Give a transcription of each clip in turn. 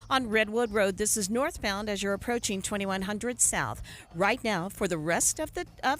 On Redwood Road, this is northbound as you're approaching 2100 South. Right now, for the rest of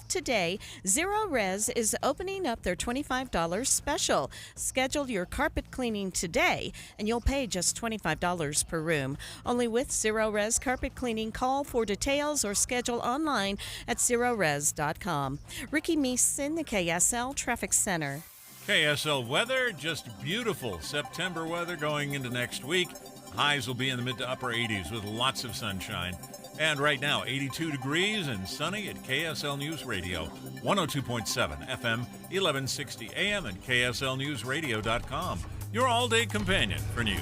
today, Zero Res is opening up their $25 special. Schedule your carpet cleaning today, and you'll pay just $25 per room. Only with Zero Res Carpet Cleaning. Call for details or schedule online at zerores.com. Ricky Meese in the KSL Traffic Center. KSL weather, just beautiful September weather going into next week. Highs will be in the mid to upper 80s with lots of sunshine. And right now, 82 degrees and sunny at KSL News Radio, 102.7 FM, 1160 AM, and KSLNewsRadio.com. Your all-day companion for news.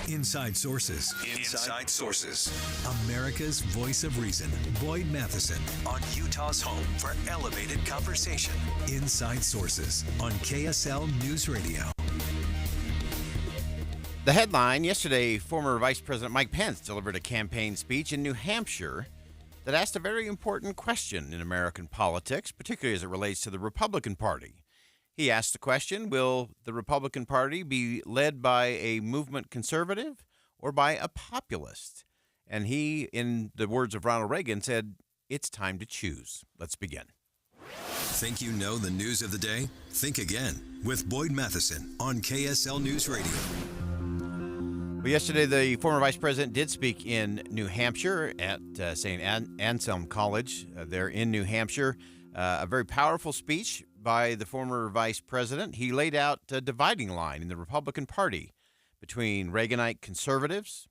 Inside Sources. Inside Sources. America's voice of reason. Boyd Matheson on Utah's home for elevated conversation. Inside Sources on KSL News Radio. The headline yesterday, former Vice President Mike Pence delivered a campaign speech in New Hampshire that asked a very important question in American politics, particularly as it relates to the Republican Party. He asked the question, will the Republican Party be led by a movement conservative or by a populist? And he, in the words of Ronald Reagan, said, it's time to choose. Let's begin. Think you know the news of the day? Think again with Boyd Matheson on KSL News Radio. Well, yesterday, the former vice president did speak in New Hampshire at St. Anselm College there in New Hampshire. A very powerful speech by the former vice president. He laid out a dividing line in the Republican Party between Reaganite conservatives,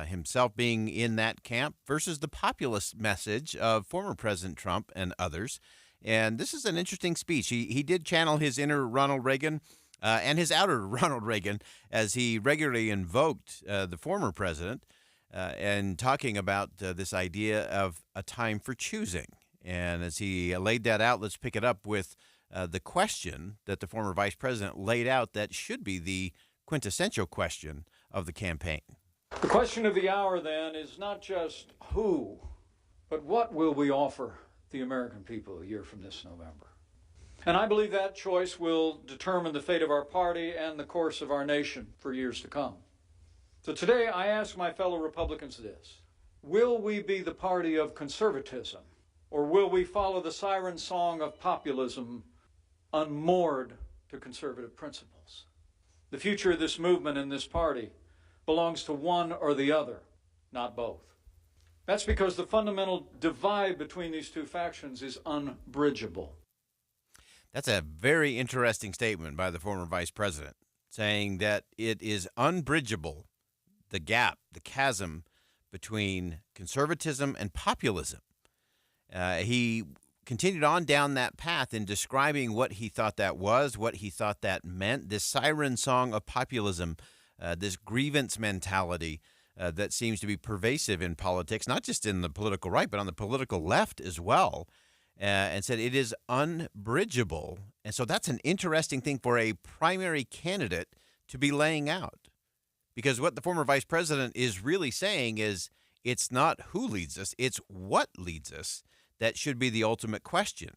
himself being in that camp, versus the populist message of former President Trump and others. And this is an interesting speech. He did channel his inner Ronald Reagan and his outer Ronald Reagan, as he regularly invoked the former president and talking about this idea of a time for choosing. And as he laid that out, let's pick it up with the question that the former vice president laid out that should be the quintessential question of the campaign. The question of the hour, then, is not just who, but what will we offer the American people a year from this November? And I believe that choice will determine the fate of our party and the course of our nation for years to come. So today I ask my fellow Republicans this: will we be the party of conservatism, or will we follow the siren song of populism unmoored to conservative principles? The future of this movement and this party belongs to one or the other, not both. That's because the fundamental divide between these two factions is unbridgeable. That's a very interesting statement by the former vice president, saying that it is unbridgeable, the gap, the chasm between conservatism and populism. He continued on down that path in describing what he thought that was, what he thought that meant, this siren song of populism, this grievance mentality that seems to be pervasive in politics, not just in the political right, but on the political left as well. And said it is unbridgeable. And so that's an interesting thing for a primary candidate to be laying out. Because what the former vice president is really saying is it's not who leads us, it's what leads us that should be the ultimate question.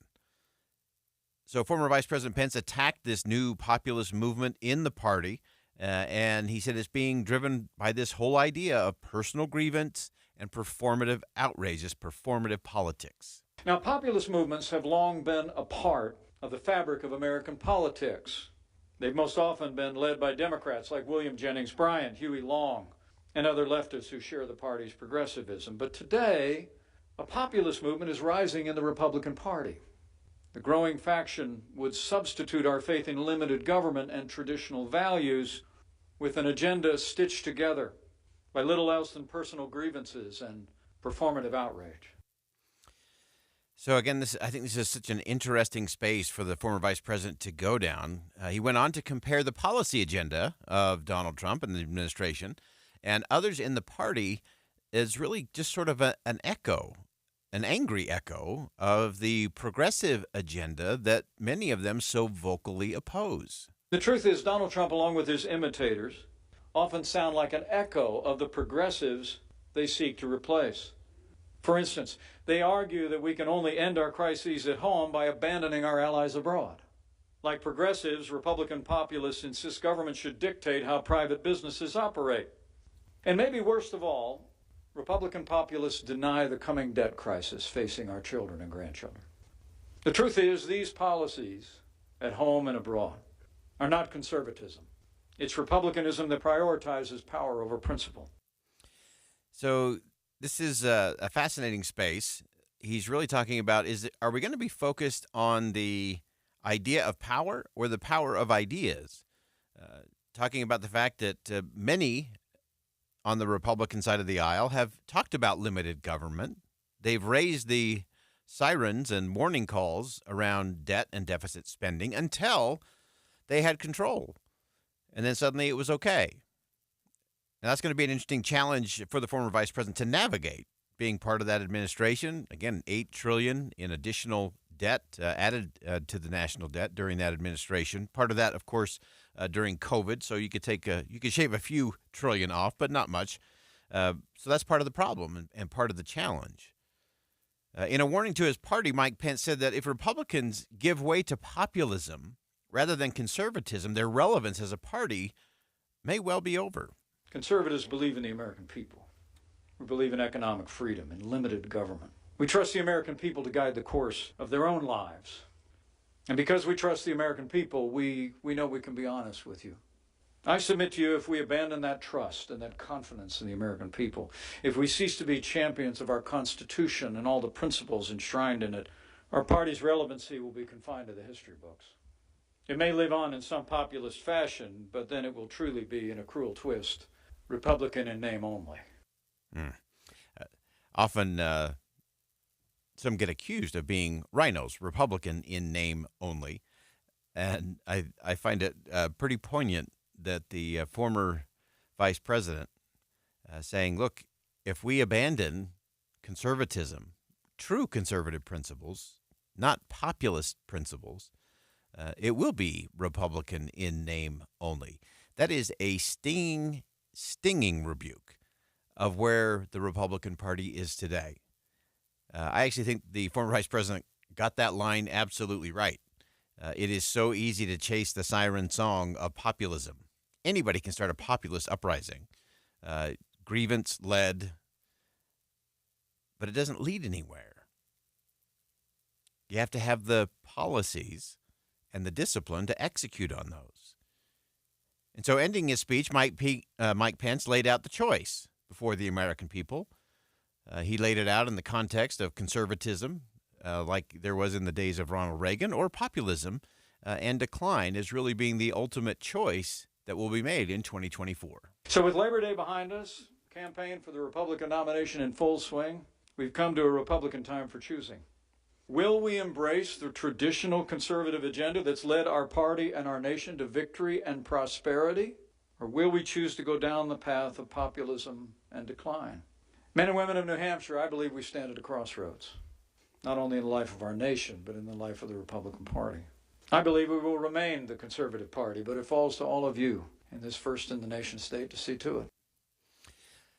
So former Vice President Pence attacked this new populist movement in the party, and he said it's being driven by this whole idea of personal grievance and performative outrage, this performative politics. Now, populist movements have long been a part of the fabric of American politics. They've most often been led by Democrats like William Jennings Bryan, Huey Long, and other leftists who share the party's progressivism. But today, a populist movement is rising in the Republican Party. The growing faction would substitute our faith in limited government and traditional values with an agenda stitched together by little else than personal grievances and performative outrage. So again, I think this is such an interesting space for the former vice president to go down. He went on to compare the policy agenda of Donald Trump and the administration and others in the party as really just sort of an echo, an angry echo of the progressive agenda that many of them so vocally oppose. The truth is, Donald Trump, along with his imitators, often sound like an echo of the progressives they seek to replace. For instance, they argue that we can only end our crises at home by abandoning our allies abroad. Like progressives, Republican populists insist government should dictate how private businesses operate. And maybe worst of all, Republican populists deny the coming debt crisis facing our children and grandchildren. The truth is, these policies, at home and abroad, are not conservatism. It's republicanism that prioritizes power over principle. So this is a fascinating space. He's really talking about, are we going to be focused on the idea of power or the power of ideas? Talking about the fact that many on the Republican side of the aisle have talked about limited government. They've raised the sirens and warning calls around debt and deficit spending until they had control. And then suddenly it was okay. And that's going to be an interesting challenge for the former vice president to navigate, being part of that administration. Again, $8 trillion in additional debt added to the national debt during that administration. Part of that, of course, during COVID. So you could shave a few trillion off, but not much. So that's part of the problem and part of the challenge. In a warning to his party, Mike Pence said that if Republicans give way to populism rather than conservatism, their relevance as a party may well be over. Conservatives believe in the American people. We believe in economic freedom and limited government. We trust the American people to guide the course of their own lives. And because we trust the American people, we know we can be honest with you. I submit to you, if we abandon that trust and that confidence in the American people, if we cease to be champions of our Constitution and all the principles enshrined in it, our party's relevancy will be confined to the history books. It may live on in some populist fashion, but then it will truly be, in a cruel twist, Republican in name only. Often some get accused of being rhinos, Republican in name only. And I find it pretty poignant that the former vice president saying, look, if we abandon conservatism, true conservative principles, not populist principles, it will be Republican in name only. That is a stinging rebuke of where the Republican Party is today. I actually think the former vice president got that line absolutely right. It is so easy to chase the siren song of populism. Anybody can start a populist uprising, grievance-led, but it doesn't lead anywhere. You have to have the policies and the discipline to execute on those. And so ending his speech, Mike Pence laid out the choice before the American people. He laid it out in the context of conservatism, like there was in the days of Ronald Reagan, or populism and decline as really being the ultimate choice that will be made in 2024. So with Labor Day behind us, campaign for the Republican nomination in full swing, we've come to a Republican time for choosing. Will we embrace the traditional conservative agenda that's led our party and our nation to victory and prosperity? Or will we choose to go down the path of populism and decline? Men and women of New Hampshire, I believe we stand at a crossroads, not only in the life of our nation, but in the life of the Republican Party. I believe we will remain the conservative party, but it falls to all of you in this first-in-the-nation state to see to it.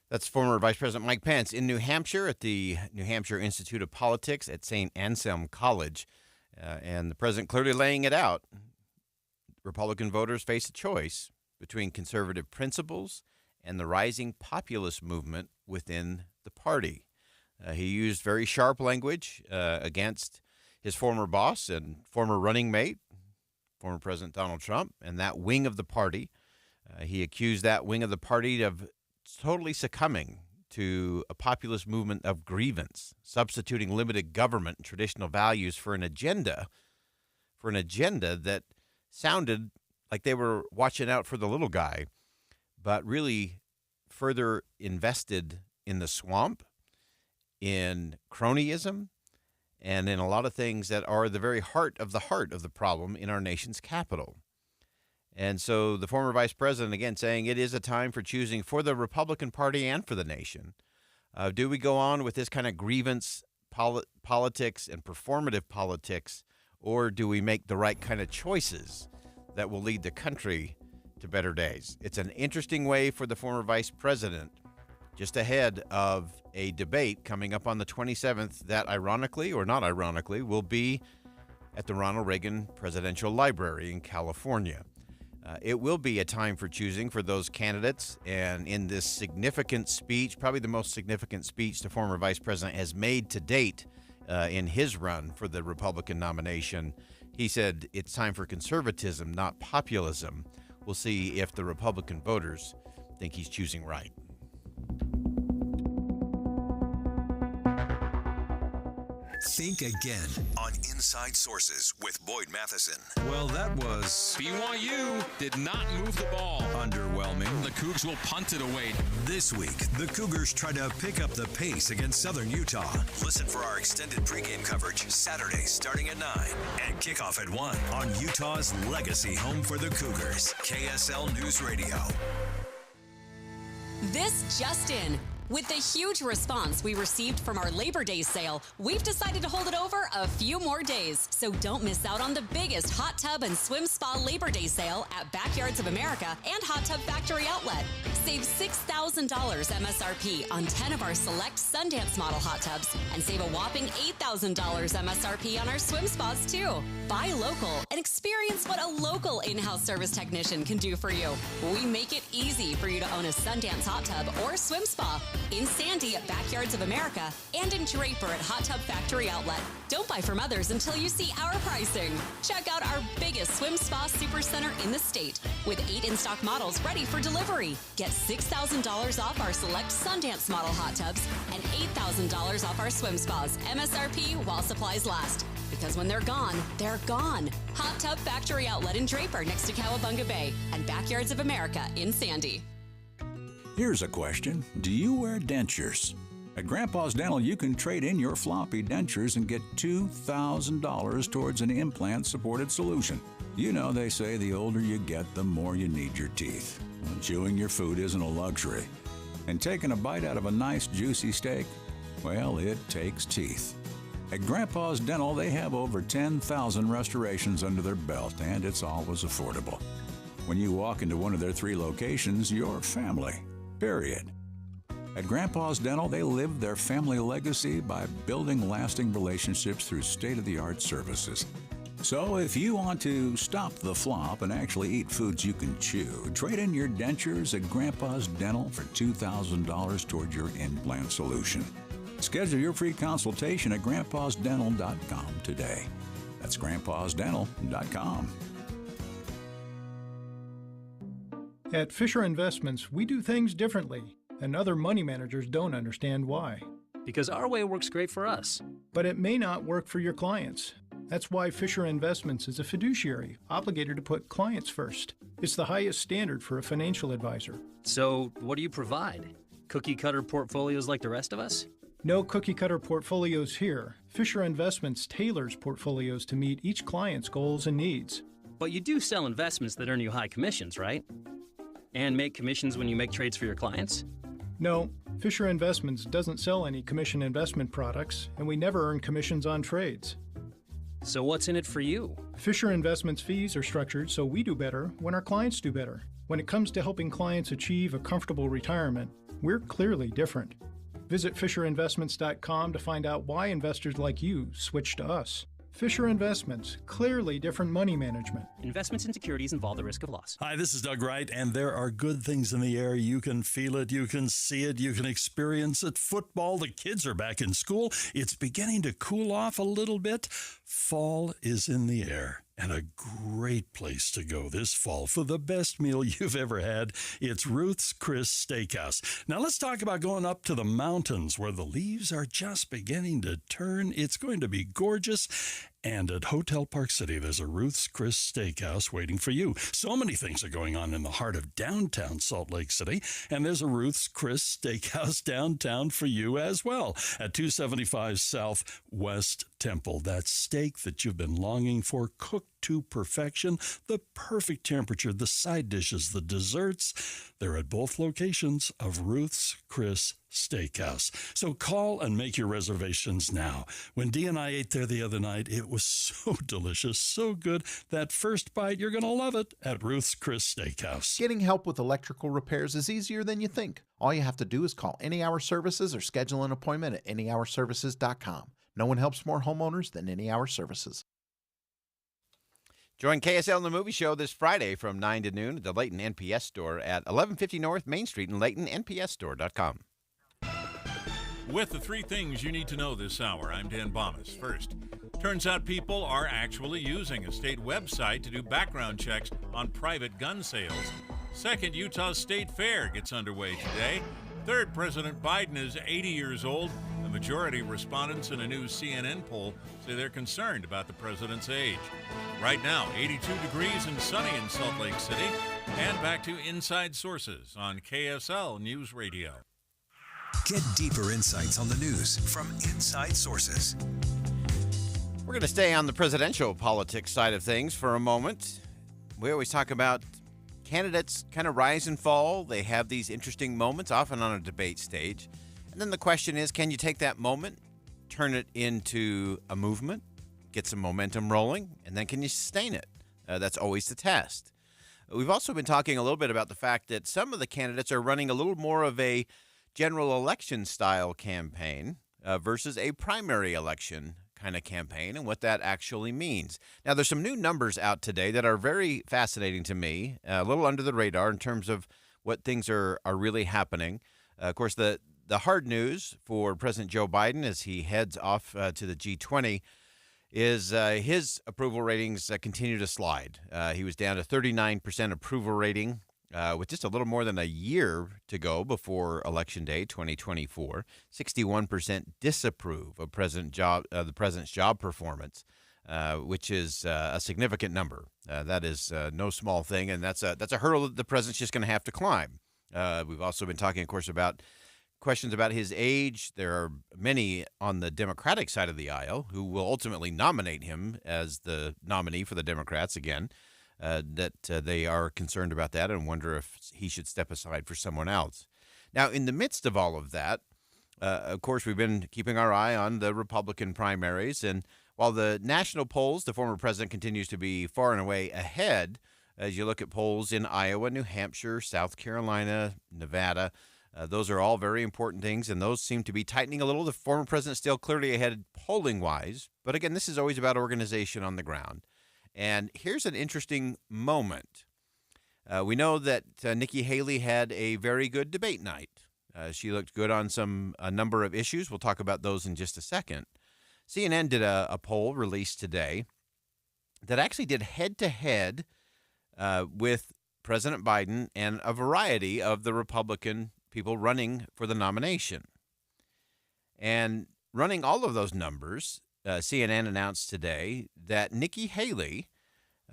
That's former Vice President Mike Pence in New Hampshire at the New Hampshire Institute of Politics at St. Anselm College. And the president clearly laying it out. Republican voters face a choice between conservative principles and the rising populist movement within the party. He used very sharp language against his former boss and former running mate, former President Donald Trump, and that wing of the party. He accused that wing of the party of totally succumbing to a populist movement of grievance, substituting limited government and traditional values for an agenda that sounded like they were watching out for the little guy, but really further invested in the swamp, in cronyism, and in a lot of things that are the very heart of the problem in our nation's capital. And so the former vice president, again, saying it is a time for choosing for the Republican Party and for the nation. Do we go on with this kind of grievance politics and performative politics, or do we make the right kind of choices that will lead the country to better days? It's an interesting way for the former vice president, just ahead of a debate coming up on the 27th that, ironically or not ironically, will be at the Ronald Reagan Presidential Library in California. It will be a time for choosing for those candidates, and in this significant speech, probably the most significant speech the former vice president has made to date in his run for the Republican nomination, he said it's time for conservatism, not populism. We'll see if the Republican voters think he's choosing right. Think again on Inside Sources with Boyd Matheson. Well, that was BYU did not move the ball. underwhelming. The Cougs will punt it away. This week, the Cougars try to pick up the pace against Southern Utah. Listen for our extended pregame coverage Saturday starting at 9 and kickoff at 1 on Utah's legacy home for the Cougars, KSL News Radio. This just in. With the huge response we received from our Labor Day sale, we've decided to hold it over a few more days. So don't miss out on the biggest hot tub and swim spa Labor Day sale at Backyards of America and Hot Tub Factory Outlet. Save $6,000 MSRP on 10 of our select Sundance model hot tubs and save a whopping $8,000 MSRP on our swim spas too. Buy local and experience what a local in-house service technician can do for you. We make it easy for you to own a Sundance hot tub or swim spa. In Sandy at Backyards of America and in Draper at Hot Tub Factory Outlet. Don't buy from others until you see our pricing. Check out our biggest swim spa supercenter in the state with 8 in-stock models ready for delivery. Get $6,000 off our select Sundance model hot tubs and $8,000 off our swim spas. MSRP while supplies last. Because when they're gone, they're gone. Hot Tub Factory Outlet in Draper next to Cowabunga Bay and Backyards of America in Sandy. Here's a question. Do you wear dentures? At Grandpa's Dental, you can trade in your floppy dentures and get $2,000 towards an implant-supported solution. You know, they say the older you get, the more you need your teeth. Well, chewing your food isn't a luxury. And taking a bite out of a nice, juicy steak, well, it takes teeth. At Grandpa's Dental, they have over 10,000 restorations under their belt, and it's always affordable. When you walk into one of their 3 locations, you're family. Period. At Grandpa's Dental, they live their family legacy by building lasting relationships through state-of-the-art services. So if you want to stop the flop and actually eat foods you can chew, trade in your dentures at Grandpa's Dental for $2,000 toward your implant solution. Schedule your free consultation at grandpasdental.com today. That's grandpasdental.com. At Fisher Investments, we do things differently, and other money managers don't understand why. Because our way works great for us. But it may not work for your clients. That's why Fisher Investments is a fiduciary, obligated to put clients first. It's the highest standard for a financial advisor. So, what do you provide? Cookie-cutter portfolios like the rest of us? No cookie-cutter portfolios here. Fisher Investments tailors portfolios to meet each client's goals and needs. But you do sell investments that earn you high commissions, right? And make commissions when you make trades for your clients? No, Fisher Investments doesn't sell any commission investment products, and we never earn commissions on trades. So what's in it for you? Fisher Investments fees are structured so we do better when our clients do better. When it comes to helping clients achieve a comfortable retirement, we're clearly different. Visit FisherInvestments.com to find out why investors like you switch to us. Fisher Investments, clearly different money management. Investments in securities involve the risk of loss. Hi, this is Doug Wright, and there are good things in the air. You can feel it, you can see it, you can experience it. Football, the kids are back in school. It's beginning to cool off a little bit. Fall is in the air, and a great place to go this fall for the best meal you've ever had. It's Ruth's Chris Steakhouse. Now let's talk about going up to the mountains where the leaves are just beginning to turn. It's going to be gorgeous. And at Hotel Park City, there's a Ruth's Chris Steakhouse waiting for you. So many things are going on in the heart of downtown Salt Lake City, and there's a Ruth's Chris Steakhouse downtown for you as well at 275 South West Temple. That steak that you've been longing for, cooked to perfection, the perfect temperature, the side dishes, the desserts. They're at both locations of Ruth's Chris Steakhouse. So call and make your reservations now. When Dee and I ate there the other night, it was so delicious, so good. That first bite, you're going to love it at Ruth's Chris Steakhouse. Getting help with electrical repairs is easier than you think. All you have to do is call Any Hour Services or schedule an appointment at anyhourservices.com. No one helps more homeowners than Any Hour Services. Join KSL in the Movie Show this Friday from 9 to noon at the Layton NPS store at 1150 North Main Street in Layton, npsstore.com. With the 3 things you need to know this hour, I'm Dan Bomas. First, turns out people are actually using a state website to do background checks on private gun sales. Second, Utah's State Fair gets underway today. Third, President Biden is 80 years old. The majority of respondents in a new CNN poll say they're concerned about the president's age. Right now, 82 degrees and sunny in Salt Lake City. And back to Inside Sources on KSL News Radio. Get deeper insights on the news from Inside Sources. We're going to stay on the presidential politics side of things for a moment. We always talk about candidates kind of rise and fall. They have these interesting moments, often on a debate stage. And then the question is, can you take that moment, turn it into a movement, get some momentum rolling, and then can you sustain it? That's always the test. We've also been talking a little bit about the fact that some of the candidates are running a little more of a general election style campaign versus a primary election kind of campaign and what that actually means. Now, there's some new numbers out today that are very fascinating to me, a little under the radar in terms of what things are really happening. Of course, the hard news for President Joe Biden as he heads off to the G20 is his approval ratings continue to slide. He was down to 39% approval rating with just a little more than a year to go before Election Day 2024. 61% disapprove of the president's job performance, which is a significant number. That is no small thing, and that's a hurdle that the president's just going to have to climb. We've also been talking, of course, about questions about his age. There are many on the Democratic side of the aisle who will ultimately nominate him as the nominee for the Democrats again, that they are concerned about that and wonder if he should step aside for someone else. Now, in the midst of all of that, of course, we've been keeping our eye on the Republican primaries. And while the national polls, the former president continues to be far and away ahead, as you look at polls in Iowa, New Hampshire, South Carolina, Nevada, those are all very important things, and those seem to be tightening a little. The former president still clearly ahead polling-wise. But again, this is always about organization on the ground. And here's an interesting moment. We know that Nikki Haley had a very good debate night. She looked good on a number of issues. We'll talk about those in just a second. CNN did a poll released today that actually did head-to-head with President Biden and a variety of the Republican people running for the nomination. And running all of those numbers, CNN announced today that Nikki Haley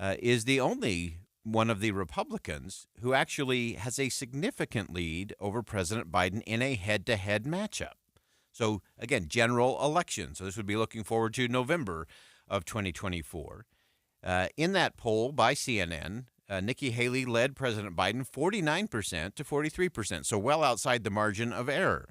is the only one of the Republicans who actually has a significant lead over President Biden in a head-to-head matchup. So, again, general election. So this would be looking forward to November of 2024. In that poll by CNN, Nikki Haley led President Biden 49% to 43%, so well outside the margin of error.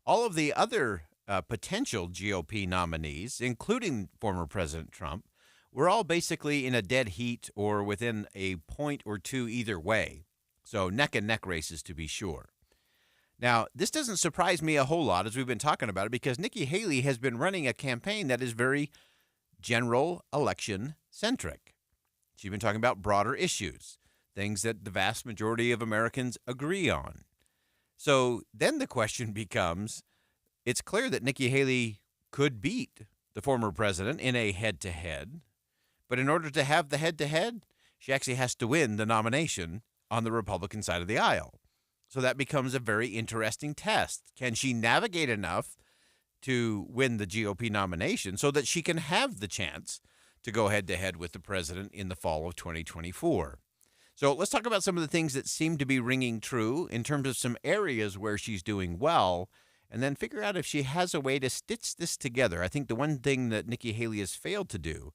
All of the other potential GOP nominees, including former President Trump, were all basically in a dead heat or within a point or two either way. So neck-and-neck races, to be sure. Now, this doesn't surprise me a whole lot as we've been talking about it because Nikki Haley has been running a campaign that is very general election-centric. She's been talking about broader issues, things that the vast majority of Americans agree on. So then the question becomes, it's clear that Nikki Haley could beat the former president in a head-to-head, but in order to have the head-to-head, she actually has to win the nomination on the Republican side of the aisle. So that becomes a very interesting test. Can she navigate enough to win the GOP nomination so that she can have the chance to go head-to-head with the president in the fall of 2024? So let's talk about some of the things that seem to be ringing true in terms of some areas where she's doing well, and then figure out if she has a way to stitch this together. I think the one thing that Nikki Haley has failed to do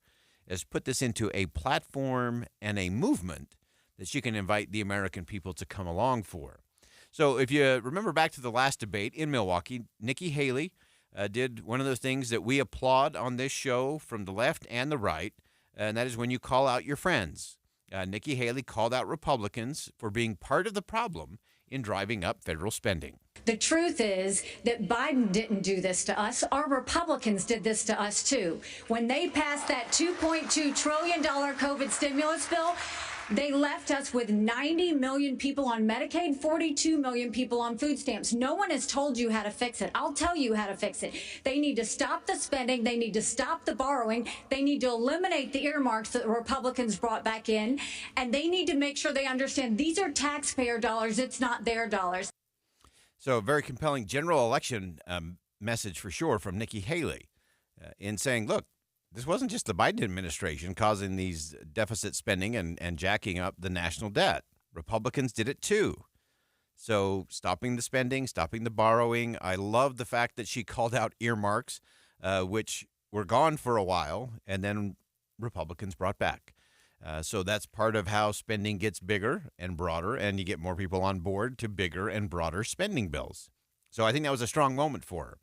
is put this into a platform and a movement that she can invite the American people to come along for. So if you remember back to the last debate in Milwaukee, Nikki Haley did one of those things that we applaud on this show from the left and the right, and that is when you call out your friends. Nikki Haley called out Republicans for being part of the problem in driving up federal spending. The truth is that Biden didn't do this to us. Our Republicans did this to us, too. When they passed that $2.2 trillion COVID stimulus bill, they left us with 90 million people on Medicaid, 42 million people on food stamps. No one has told you how to fix it. I'll tell you how to fix it. They need to stop the spending. They need to stop the borrowing. They need to eliminate the earmarks that the Republicans brought back in. And they need to make sure they understand these are taxpayer dollars. It's not their dollars. So a very compelling general election message for sure from Nikki Haley in saying, look, this wasn't just the Biden administration causing these deficit spending and jacking up the national debt. Republicans did it too. So stopping the spending, stopping the borrowing. I love the fact that she called out earmarks, which were gone for a while, and then Republicans brought back. So that's part of how spending gets bigger and broader, and you get more people on board to bigger and broader spending bills. So I think that was a strong moment for her.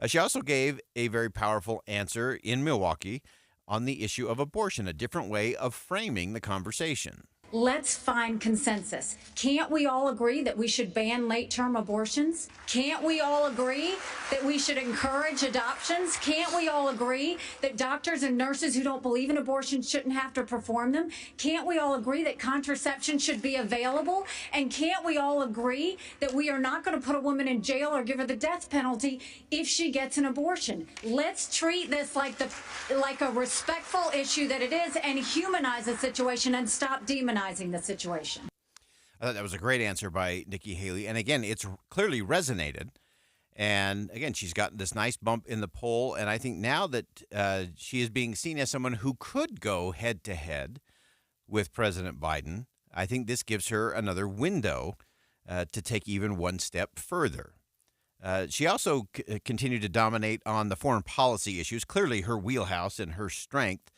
She also gave a very powerful answer in Milwaukee on the issue of abortion, a different way of framing the conversation. Let's find consensus. Can't we all agree that we should ban late-term abortions? Can't we all agree that we should encourage adoptions? Can't we all agree that doctors and nurses who don't believe in abortion shouldn't have to perform them? Can't we all agree that contraception should be available? And can't we all agree that we are not going to put a woman in jail or give her the death penalty if she gets an abortion? Let's treat this like a respectful issue that it is and humanize the situation and stop demonizing the situation. I thought that was a great answer by Nikki Haley. And again, it's clearly resonated. And again, she's gotten this nice bump in the poll. And I think now that she is being seen as someone who could go head to head with President Biden, I think this gives her another window to take even one step further. She also continued to dominate on the foreign policy issues, clearly her wheelhouse and her strength.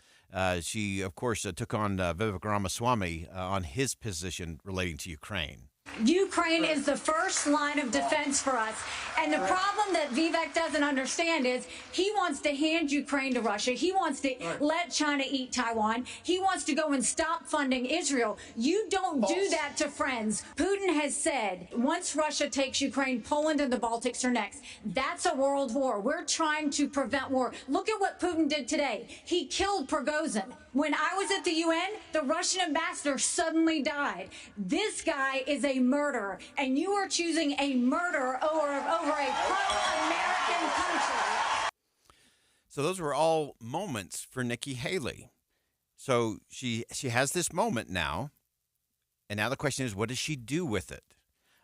She, of course, took on Vivek Ramaswamy on his position relating to Ukraine. Ukraine is the first line of defense for us. And the problem that Vivek doesn't understand is he wants to hand Ukraine to Russia. He wants to let China eat Taiwan. He wants to go and stop funding Israel. You don't do that to friends. Putin has said once Russia takes Ukraine, Poland and the Baltics are next. That's a world war. We're trying to prevent war. Look at what Putin did today. He killed Prigozhin. When I was at the UN, the Russian ambassador suddenly died. This guy is a murderer, and you are choosing a murderer over a pro-American country. So those were all moments for Nikki Haley. So she has this moment now, and now the question is, what does she do with it?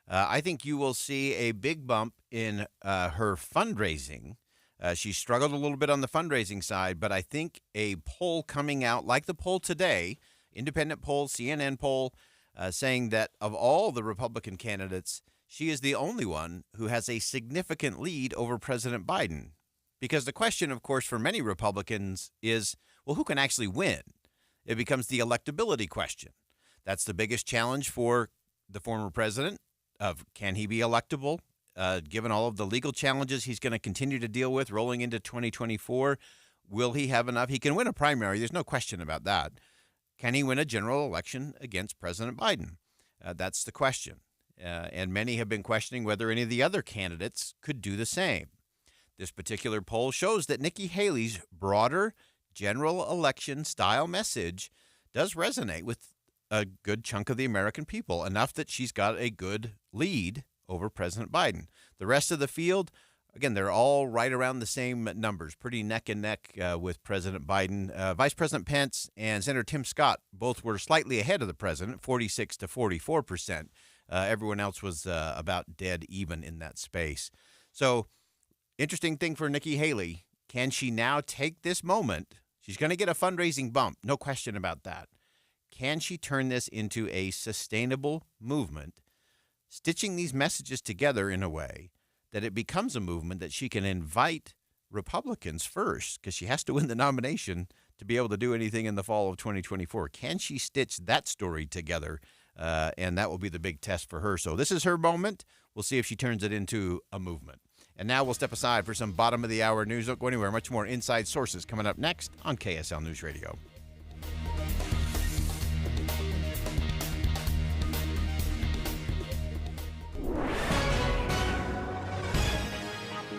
I think you will see a big bump in her fundraising. She struggled a little bit on the fundraising side, but I think a poll coming out like the poll today, independent poll, CNN poll, saying that of all the Republican candidates, she is the only one who has a significant lead over President Biden. Because the question, of course, for many Republicans is, well, who can actually win? It becomes the electability question. That's the biggest challenge for the former president of can he be electable? Given all of the legal challenges he's going to continue to deal with rolling into 2024, will he have enough? He can win a primary. There's no question about that. Can he win a general election against President Biden? That's the question. And many have been questioning whether any of the other candidates could do the same. This particular poll shows that Nikki Haley's broader general election style message does resonate with a good chunk of the American people, enough that she's got a good lead over President Biden. The rest of the field, again, they're all right around the same numbers, pretty neck and neck with President Biden. Vice President Pence and Senator Tim Scott both were slightly ahead of the president, 46 to 44%. Everyone else was about dead even in that space. So, interesting thing for Nikki Haley. Can she now take this moment? She's going to get a fundraising bump, no question about that. Can she turn this into a sustainable movement, stitching these messages together in a way that it becomes a movement that she can invite Republicans first, because she has to win the nomination to be able to do anything in the fall of 2024. Can she stitch that story together? And that will be the big test for her. So this is her moment. We'll see if she turns it into a movement. And now we'll step aside for some bottom of the hour news. Don't go anywhere. Much more Inside Sources coming up next on KSL News Radio.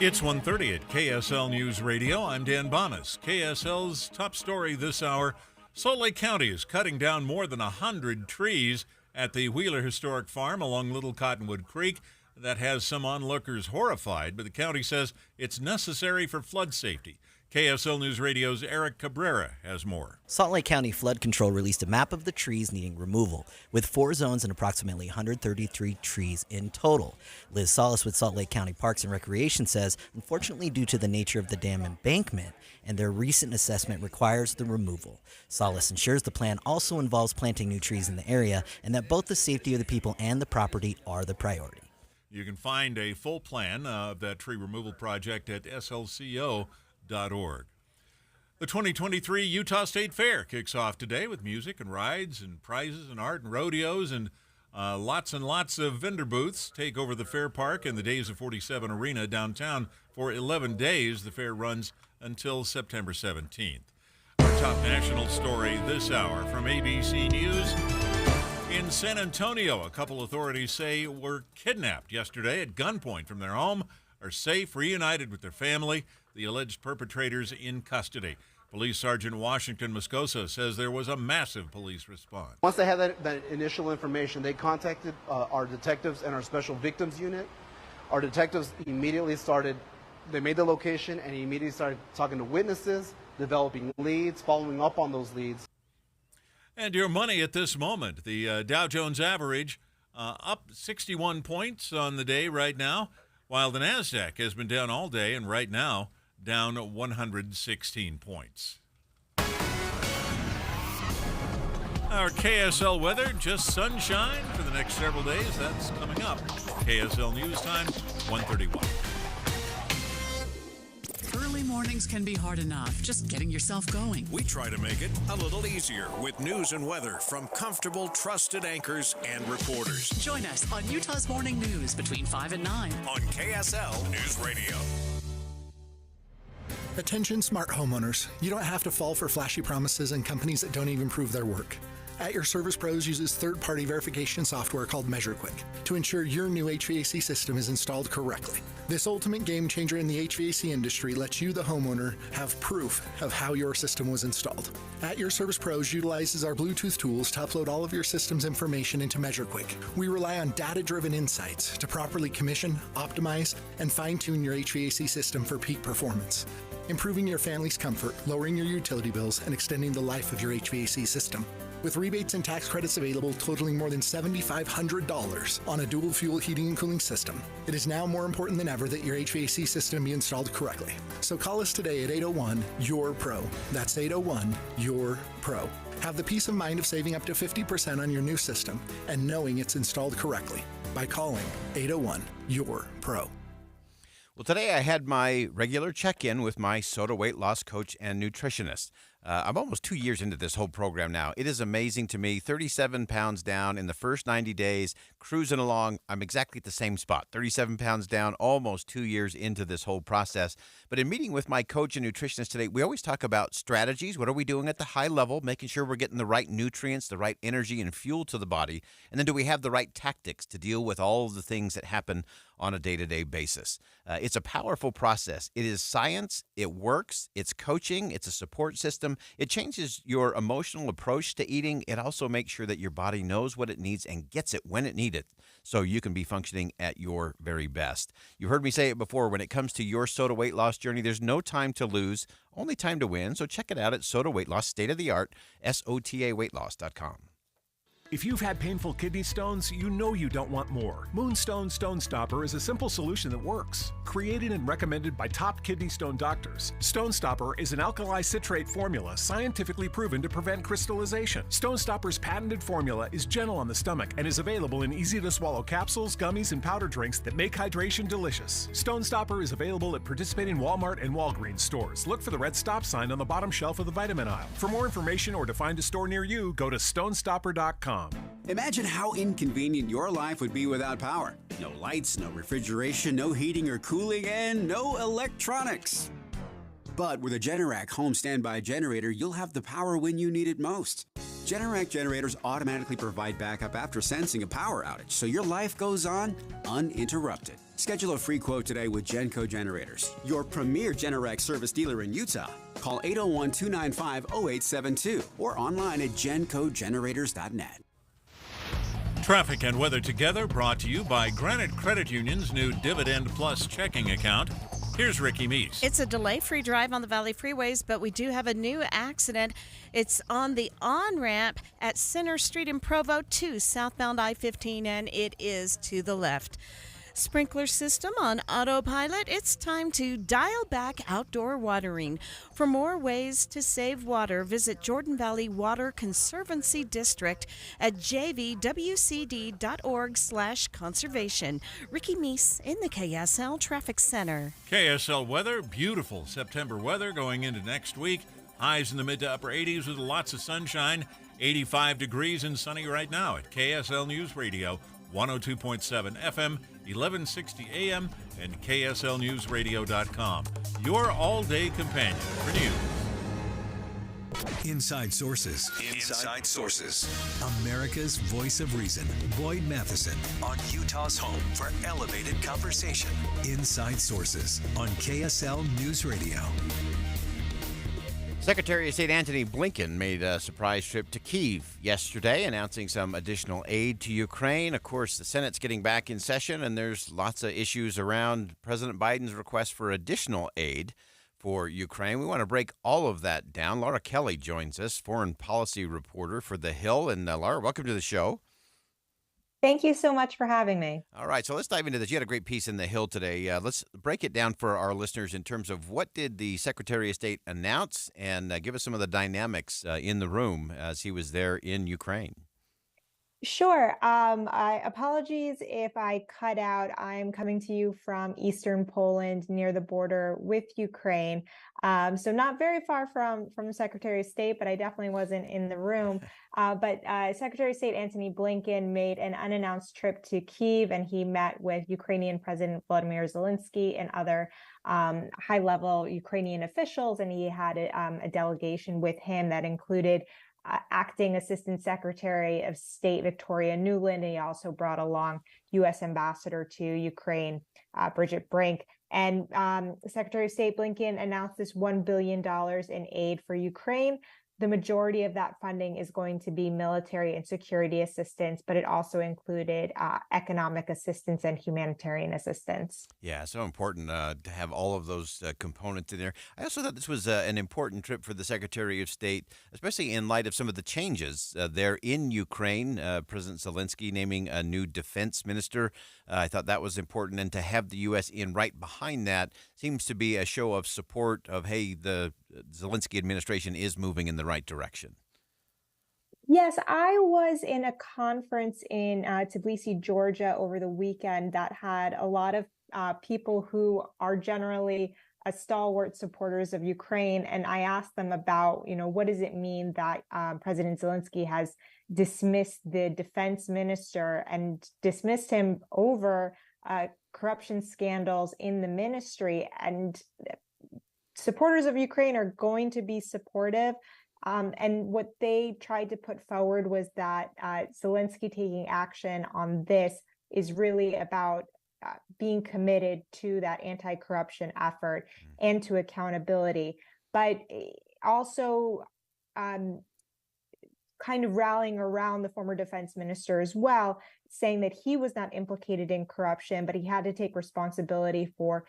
It's 1:30 at KSL News Radio. I'm Dan Bonas. KSL's top story this hour. Salt Lake County is cutting down more than 100 trees at the Wheeler Historic Farm along Little Cottonwood Creek. That has some onlookers horrified, but the county says it's necessary for flood safety. KSL News Radio's Eric Cabrera has more. Salt Lake County Flood Control released a map of the trees needing removal, with 4 zones and approximately 133 trees in total. Liz Solis with Salt Lake County Parks and Recreation says, unfortunately, due to the nature of the dam embankment and their recent assessment requires the removal. Solis ensures the plan also involves planting new trees in the area and that both the safety of the people and the property are the priority. You can find a full plan of that tree removal project at slco.org. The 2023 Utah State Fair kicks off today with music and rides and prizes and art and rodeos and lots of vendor booths take over the fair park and the Days of 47 Arena downtown for 11 days. The fair runs until September 17th. Our top national story this hour from ABC News. In San Antonio, a couple authorities say were kidnapped yesterday at gunpoint from their home, are safe, reunited with their family. The alleged perpetrators in custody. Police Sergeant Washington Moscoso says there was a massive police response. Once they had that initial information, they contacted our detectives and our special victims unit. Our detectives immediately they made the location and immediately started talking to witnesses, developing leads, following up on those leads. And your money at this moment, the Dow Jones average up 61 points on the day right now, while the NASDAQ has been down all day and right now down 116 points. Our KSL weather, just sunshine for the next several days. That's coming up. KSL News Time, 1:31. Early mornings can be hard enough, just getting yourself going. We try to make it a little easier with news and weather from comfortable, trusted anchors and reporters. Join us on Utah's Morning News between 5 and 9 on KSL News Radio. Attention smart homeowners. You don't have to fall for flashy promises and companies that don't even prove their work. At Your Service Pros uses third-party verification software called MeasureQuick to ensure your new HVAC system is installed correctly. This ultimate game changer in the HVAC industry lets you, the homeowner, have proof of how your system was installed. At Your Service Pros utilizes our Bluetooth tools to upload all of your system's information into MeasureQuick. We rely on data-driven insights to properly commission, optimize, and fine-tune your HVAC system for peak performance, improving your family's comfort, lowering your utility bills, and extending the life of your HVAC system. With rebates and tax credits available totaling more than $7,500 on a dual fuel heating and cooling system, it is now more important than ever that your HVAC system be installed correctly. So call us today at 801-YOUR-PRO. That's 801-YOUR-PRO. Have the peace of mind of saving up to 50% on your new system and knowing it's installed correctly by calling 801-YOUR-PRO. Well, today I had my regular check-in with my SOTA weight loss coach and nutritionist. I'm almost 2 years into this whole program now. It is amazing to me. 37 pounds down in the first 90 days, cruising along. I'm exactly at the same spot. 37 pounds down, almost 2 years into this whole process. But in meeting with my coach and nutritionist today, we always talk about strategies. What are we doing at the high level, making sure we're getting the right nutrients, the right energy and fuel to the body? And then do we have the right tactics to deal with all of the things that happen on a day-to-day basis? It's a powerful process. It is science. It works. It's coaching. It's a support system. It changes your emotional approach to eating. It also makes sure that your body knows what it needs and gets it when it needs it, so you can be functioning at your very best. You heard me say it before. When it comes to your SOTA weight loss journey, there's no time to lose, only time to win. So check it out at SOTA Weight Loss, state-of-the-art, SOTAweightloss.com. If you've had painful kidney stones, you know you don't want more. Moonstone Stone Stopper is a simple solution that works. Created and recommended by top kidney stone doctors, Stone Stopper is an alkali citrate formula scientifically proven to prevent crystallization. Stone Stopper's patented formula is gentle on the stomach and is available in easy-to-swallow capsules, gummies, and powder drinks that make hydration delicious. Stone Stopper is available at participating Walmart and Walgreens stores. Look for the red stop sign on the bottom shelf of the vitamin aisle. For more information or to find a store near you, go to stonestopper.com. Imagine how inconvenient your life would be without power. No lights, no refrigeration, no heating or cooling, and no electronics. But with a Generac home standby generator, you'll have the power when you need it most. Generac generators automatically provide backup after sensing a power outage, so your life goes on uninterrupted. Schedule a free quote today with Genco Generators, your premier Generac service dealer in Utah. Call 801-295-0872 or online at gencogenerators.net. Traffic and weather together brought to you by Granite Credit Union's new Dividend Plus checking account. Here's Ricky Meese. It's a delay-free drive on the Valley freeways, but we do have a new accident. It's on the on-ramp at Center Street in Provo to southbound I-15, and it is to the left. Sprinkler system on autopilot. It's time to dial back outdoor watering. For more ways to save water, visit Jordan Valley Water Conservancy District at jvwcd.org/conservation. Ricky Meese in the KSL Traffic Center. KSL weather, beautiful September weather going into next week. Highs in the mid to upper 80s with lots of sunshine. 85 degrees and sunny right now at KSL News Radio, 102.7 FM, 1160 AM, and KSLNewsRadio.com. Your all-day companion for news. Inside Sources. Inside Sources. America's voice of reason. Boyd Matheson on Utah's home for elevated conversation. Inside Sources on KSL News Radio. Secretary of State Antony Blinken made a surprise trip to Kyiv yesterday, announcing some additional aid to Ukraine. Of course, the Senate's getting back in session, and there's lots of issues around President Biden's request for additional aid for Ukraine. We want to break all of that down. Laura Kelly joins us, foreign policy reporter for The Hill. And Laura, welcome to the show. Thank you so much for having me. All right, so let's dive into this. You had a great piece in The Hill today. Let's break it down for our listeners in terms of what did the Secretary of State announce, and give us some of the dynamics in the room as he was there in Ukraine. Sure. Apologies if I cut out. I'm coming to you from eastern Poland near the border with Ukraine. So not very far from the Secretary of State, but I definitely wasn't in the room. But Secretary of State Antony Blinken made an unannounced trip to Kyiv, and he met with Ukrainian President Volodymyr Zelensky and other high-level Ukrainian officials, and he had a delegation with him that included Acting Assistant Secretary of State Victoria Nuland, and he also brought along U.S. Ambassador to Ukraine, Bridget Brink. And Secretary of State Blinken announced this $1 billion in aid for Ukraine. The majority of that funding is going to be military and security assistance, but it also included economic assistance and humanitarian assistance. Yeah, so important to have all of those components in there. I also thought this was an important trip for the Secretary of State, especially in light of some of the changes there in Ukraine. President Zelensky naming a new defense minister. I thought that was important. And to have the U.S. in right behind that seems to be a show of support of, hey, the Zelensky administration is moving in the right direction. Yes, I was in a conference in Tbilisi, Georgia over the weekend that had a lot of people who are generally stalwart supporters of Ukraine. And I asked them about, what does it mean that President Zelensky has dismissed the defense minister and dismissed him over corruption scandals in the ministry? And supporters of Ukraine are going to be supportive. And what they tried to put forward was that Zelensky taking action on this is really about being committed to that anti-corruption effort and to accountability, but also kind of rallying around the former defense minister as well, saying that he was not implicated in corruption, but he had to take responsibility for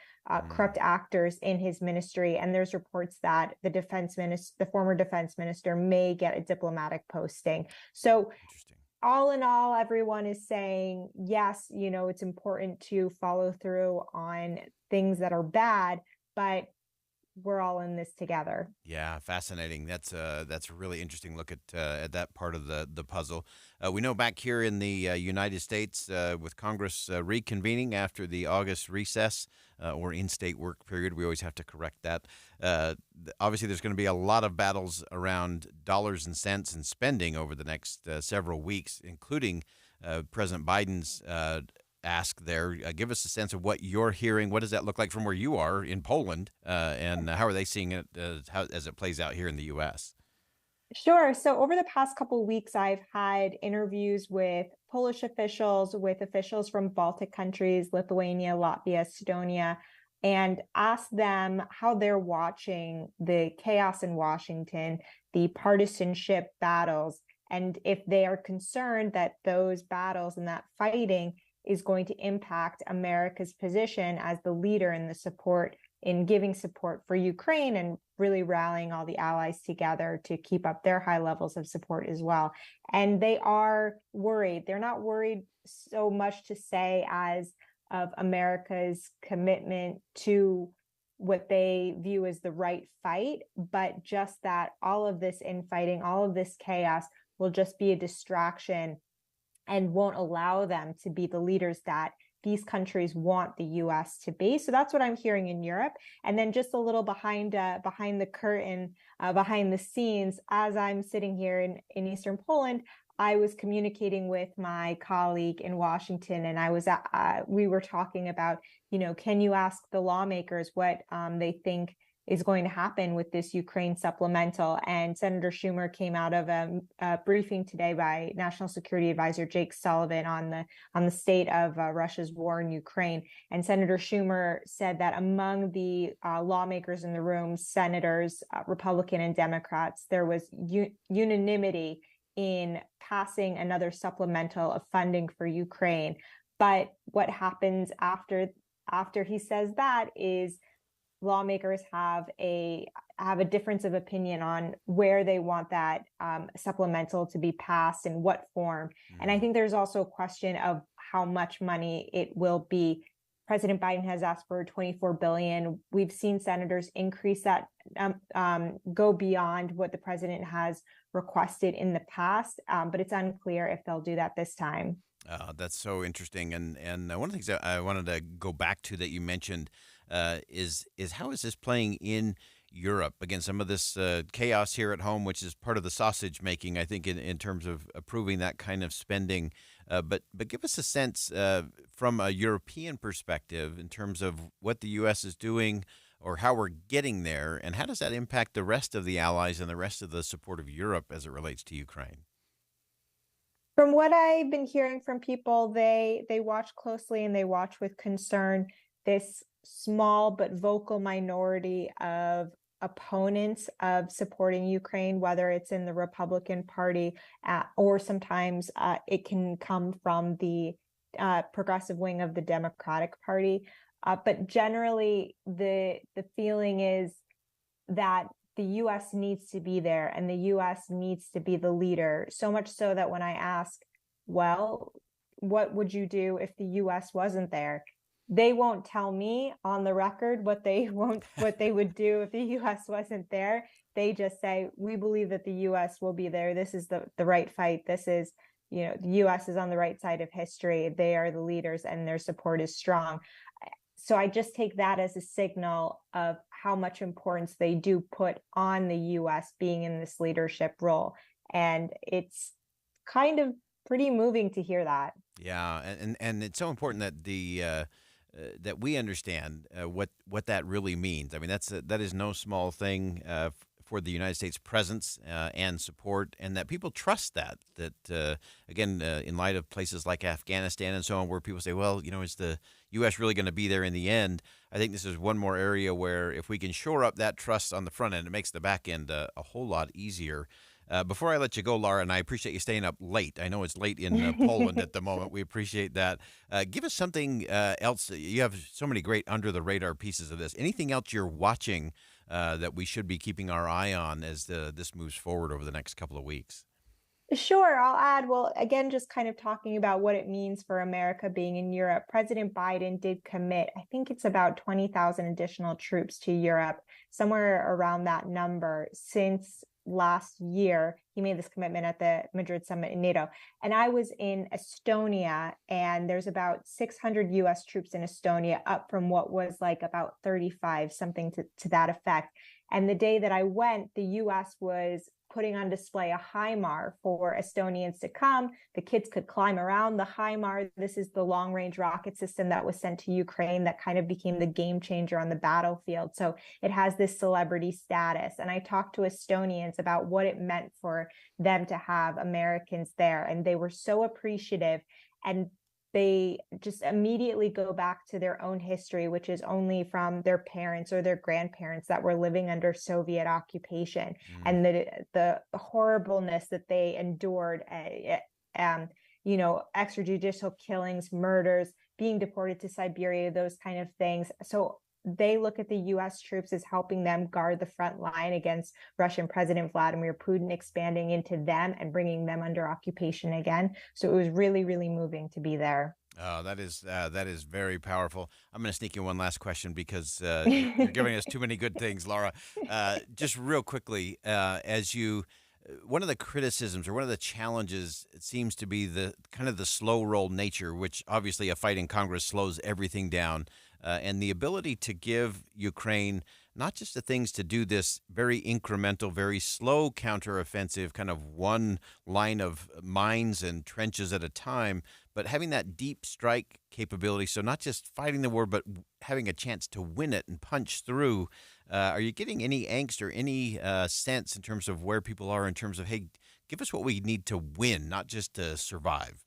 corrupt actors in his ministry. And there's reports that the former defense minister may get a diplomatic posting. So all in all, everyone is saying, yes, it's important to follow through on things that are bad, but we're all in this together. Yeah, fascinating. That's a really interesting look at that part of the puzzle. We know back here in the United States, with Congress reconvening after the August recess or in-state work period, we always have to correct that. Obviously, there's going to be a lot of battles around dollars and cents and spending over the next several weeks, including President Biden's ask there. Give us a sense of what you're hearing. What does that look like from where you are in Poland, and how are they seeing it as it plays out here in the U.S.? Sure. So over the past couple of weeks, I've had interviews with Polish officials, with officials from Baltic countries, Lithuania, Latvia, Estonia, and asked them how they're watching the chaos in Washington, the partisanship battles, and if they are concerned that those battles and that fighting is going to impact America's position as the leader in the support in giving support for Ukraine and really rallying all the allies together to keep up their high levels of support as well. And they are worried. They're not worried so much to say as of America's commitment to what they view as the right fight, but just that all of this infighting, all of this chaos will just be a distraction and won't allow them to be the leaders that these countries want the U.S. to be. So that's what I'm hearing in Europe. And then just a little behind the curtain, behind the scenes, as I'm sitting here in Eastern Poland, I was communicating with my colleague in Washington, and we were talking about, can you ask the lawmakers what they think is going to happen with this Ukraine supplemental? And Senator Schumer came out of a briefing today by National Security Advisor Jake Sullivan on the state of Russia's war in Ukraine. And Senator Schumer said that among the lawmakers in the room, senators, Republican and Democrats, there was unanimity in passing another supplemental of funding for Ukraine. But what happens after he says that is lawmakers have a difference of opinion on where they want that supplemental to be passed in what form. And I think there's also a question of how much money it will be. President Biden has asked for $24 billion. We've seen senators increase that, go beyond what the president has requested in the past, but it's unclear if they'll do that this time. That's so interesting. And one of the things that I wanted to go back to that you mentioned is how is this playing in Europe? Again, some of this chaos here at home, which is part of the sausage making, I think, in terms of approving that kind of spending. But give us a sense from a European perspective in terms of what the U.S. is doing or how we're getting there, and how does that impact the rest of the allies and the rest of the support of Europe as it relates to Ukraine? From what I've been hearing from people, they watch closely and they watch with concern this small but vocal minority of opponents of supporting Ukraine, whether it's in the Republican Party or sometimes it can come from the progressive wing of the Democratic Party. But generally, the feeling is that the U.S. needs to be there and the U.S. needs to be the leader, so much so that when I ask, well, what would you do if the U.S. wasn't there? They won't tell me on the record what they would do if the U.S. wasn't there. They just say, we believe that the U.S. will be there. This is the right fight. This is, the U.S. is on the right side of history. They are the leaders and their support is strong. So I just take that as a signal of how much importance they do put on the U.S. being in this leadership role. And it's kind of pretty moving to hear that. Yeah, and it's so important that that we understand what that really means. I mean, that is no small thing for the United States presence and support, and that people trust that again, in light of places like Afghanistan and so on, where people say, well, is the U.S. really going to be there in the end? I think this is one more area where if we can shore up that trust on the front end, it makes the back end a whole lot easier. Before I let you go, Laura, and I appreciate you staying up late. I know it's late in Poland at the moment. We appreciate that. Give us something else. You have so many great under-the-radar pieces of this. Anything else you're watching that we should be keeping our eye on as this moves forward over the next couple of weeks? Sure. I'll add, well, again, just kind of talking about what it means for America being in Europe. President Biden did commit, I think it's about 20,000 additional troops to Europe, somewhere around that number since last year. He made this commitment at the Madrid summit in NATO. And I was in Estonia, and there's about 600 U.S. troops in Estonia, up from what was like about 35, something to that effect. And the day that I went, the U.S. was putting on display a HIMAR for Estonians to come. The kids could climb around the HIMAR. This is the long-range rocket system that was sent to Ukraine that kind of became the game changer on the battlefield. So it has this celebrity status. And I talked to Estonians about what it meant for them to have Americans there. And they were so appreciative. And they just immediately go back to their own history, which is only from their parents or their grandparents that were living under Soviet occupation, and the horribleness that they endured, extrajudicial killings, murders, being deported to Siberia, those kind of things. So they look at the U.S. troops as helping them guard the front line against Russian President Vladimir Putin, expanding into them and bringing them under occupation again. So it was really, really moving to be there. Oh, that is very powerful. I'm going to sneak in one last question because you're giving us too many good things, Laura. Just real quickly, one of the criticisms or one of the challenges, it seems to be the kind of the slow roll nature, which obviously a fight in Congress slows everything down, and the ability to give Ukraine not just the things to do this very incremental, very slow counteroffensive, kind of one line of mines and trenches at a time, but having that deep strike capability. So not just fighting the war, but having a chance to win it and punch through. Are you getting any angst or any sense in terms of where people are in terms of, hey, give us what we need to win, not just to survive?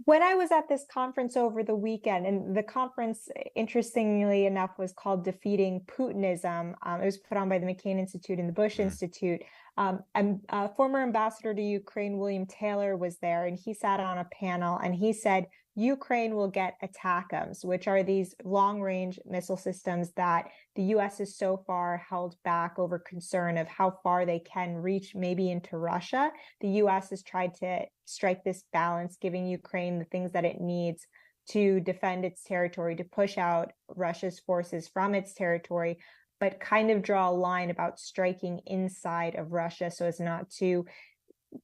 When I was at this conference over the weekend, and the conference, interestingly enough, was called Defeating Putinism. It was put on by the McCain Institute and the Bush Institute. And former ambassador to Ukraine, William Taylor, was there, and he sat on a panel, and he said, Ukraine will get ATACMS, which are these long-range missile systems that the U.S. has so far held back over concern of how far they can reach, maybe into Russia. The U.S. has tried to strike this balance, giving Ukraine the things that it needs to defend its territory, to push out Russia's forces from its territory, but kind of draw a line about striking inside of Russia so as not to,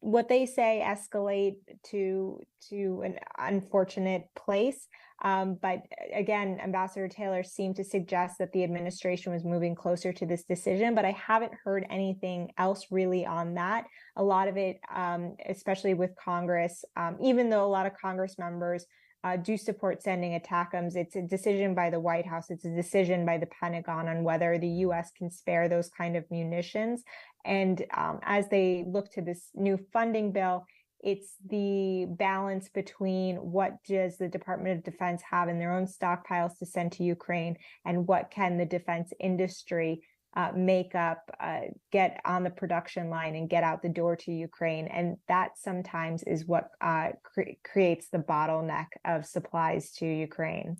what they say, escalate to an unfortunate place. But again, Ambassador Taylor seemed to suggest that the administration was moving closer to this decision, but I haven't heard anything else really on that. A lot of it, especially with Congress, even though a lot of Congress members do support sending ATACMS, it's a decision by the White House. It's a decision by the Pentagon on whether the U.S. can spare those kind of munitions. And as they look to this new funding bill, it's the balance between what does the Department of Defense have in their own stockpiles to send to Ukraine, and what can the defense industry make up, get on the production line and get out the door to Ukraine. And that sometimes is what creates the bottleneck of supplies to Ukraine.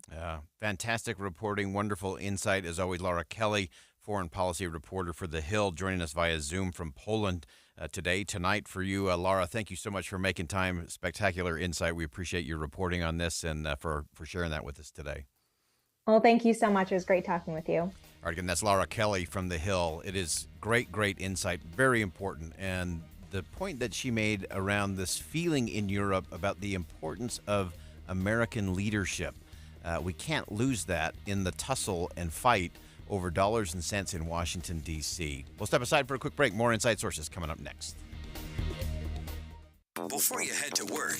Fantastic reporting, wonderful insight. As always, Laura Kelly, foreign policy reporter for The Hill, joining us via Zoom from Poland tonight for you. Laura, thank you so much for making time. Spectacular insight. We appreciate your reporting on this and for sharing that with us today. Well, thank you so much. It was great talking with you. All right, again, that's Laura Kelly from The Hill. It is great insight, very important. And the point that she made around this feeling in Europe about the importance of American leadership. We can't lose that in the tussle and fight over dollars and cents in Washington, D.C. We'll step aside for a quick break. More Inside Sources coming up next. Before you head to work,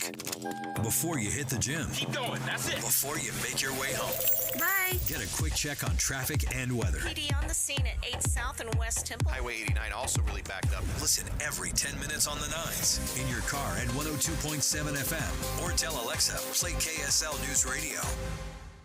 before you hit the gym, Keep going, that's it. before you make your way home, Bye. get a quick check on traffic and weather. PD on the scene at 8 South and West Temple. Highway 89 also really backed up. Listen every 10 minutes on the 9s, in your car at 102.7 FM, or tell Alexa, play KSL News Radio.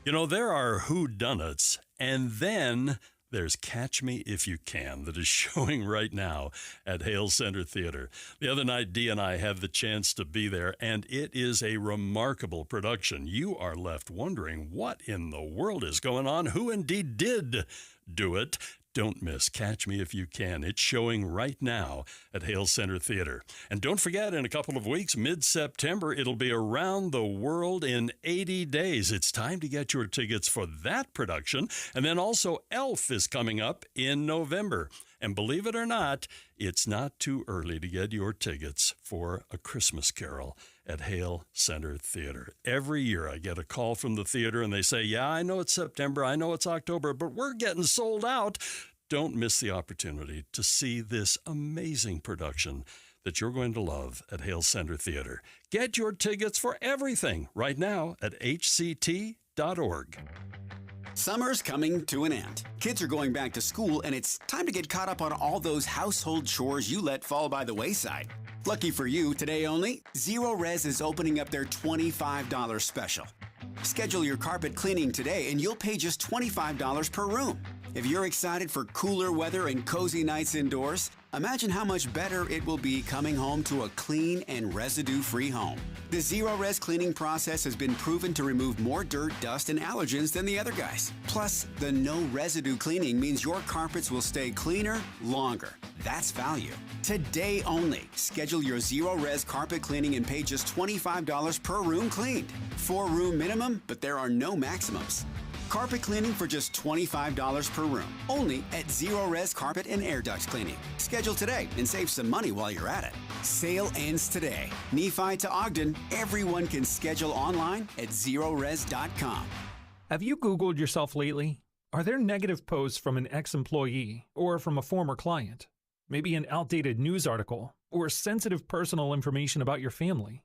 You know, there are whodunits, and then there's Catch Me If You Can that is showing right now at Hale Center Theater. The other night, Dee and I had the chance to be there, and it is a remarkable production. You are left wondering what in the world is going on, who indeed did do it. Don't miss Catch Me If You Can. It's showing right now at Hale Center Theater. And don't forget, in a couple of weeks, mid-September, it'll be Around the World in 80 Days. It's time to get your tickets for that production. And then also Elf is coming up in November. And believe it or not, it's not too early to get your tickets for A Christmas Carol at Hale Center Theater. Every year I get a call from the theater and they say, yeah, I know it's September, I know it's October, but we're getting sold out. Don't miss the opportunity to see this amazing production that you're going to love at Hale Center Theater. Get your tickets for everything right now at hct.org. Summer's coming to an end. Kids are going back to school, and it's time to get caught up on all those household chores you let fall by the wayside. Lucky for you, today only, Zero Res is opening up their $25 special. Schedule your carpet cleaning today, and you'll pay just $25 per room. If you're excited for cooler weather and cozy nights indoors, imagine how much better it will be coming home to a clean and residue-free home. The Zero Res cleaning process has been proven to remove more dirt, dust, and allergens than the other guys. Plus, the no residue cleaning means your carpets will stay cleaner longer. That's value. Today only, schedule your Zero Res carpet cleaning and pay just $25 per room cleaned. 4-room minimum, but there are no maximums. Carpet cleaning for just $25 per room, only at Zero Res Carpet and Air Duct Cleaning. Schedule today and save some money while you're at it. Sale ends today. Nephi to Ogden, everyone can schedule online at zerores.com. Have you Googled yourself lately? Are there negative posts from an ex-employee or from a former client? Maybe an outdated news article or sensitive personal information about your family?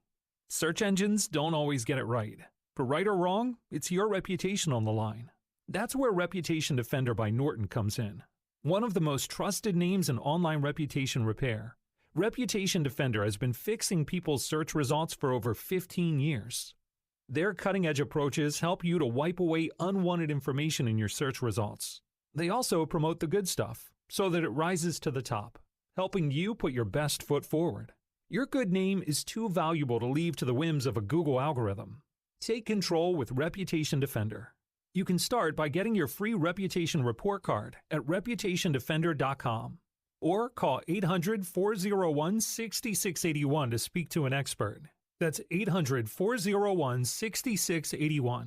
Search engines don't always get it right. For right or wrong, it's your reputation on the line. That's where Reputation Defender by Norton comes in. One of the most trusted names in online reputation repair, Reputation Defender has been fixing people's search results for over 15 years. Their cutting-edge approaches help you to wipe away unwanted information in your search results. They also promote the good stuff so that it rises to the top, helping you put your best foot forward. Your good name is too valuable to leave to the whims of a Google algorithm. Take control with Reputation Defender. You can start by getting your free reputation report card at reputationdefender.com or call 800-401-6681 to speak to an expert. That's 800-401-6681.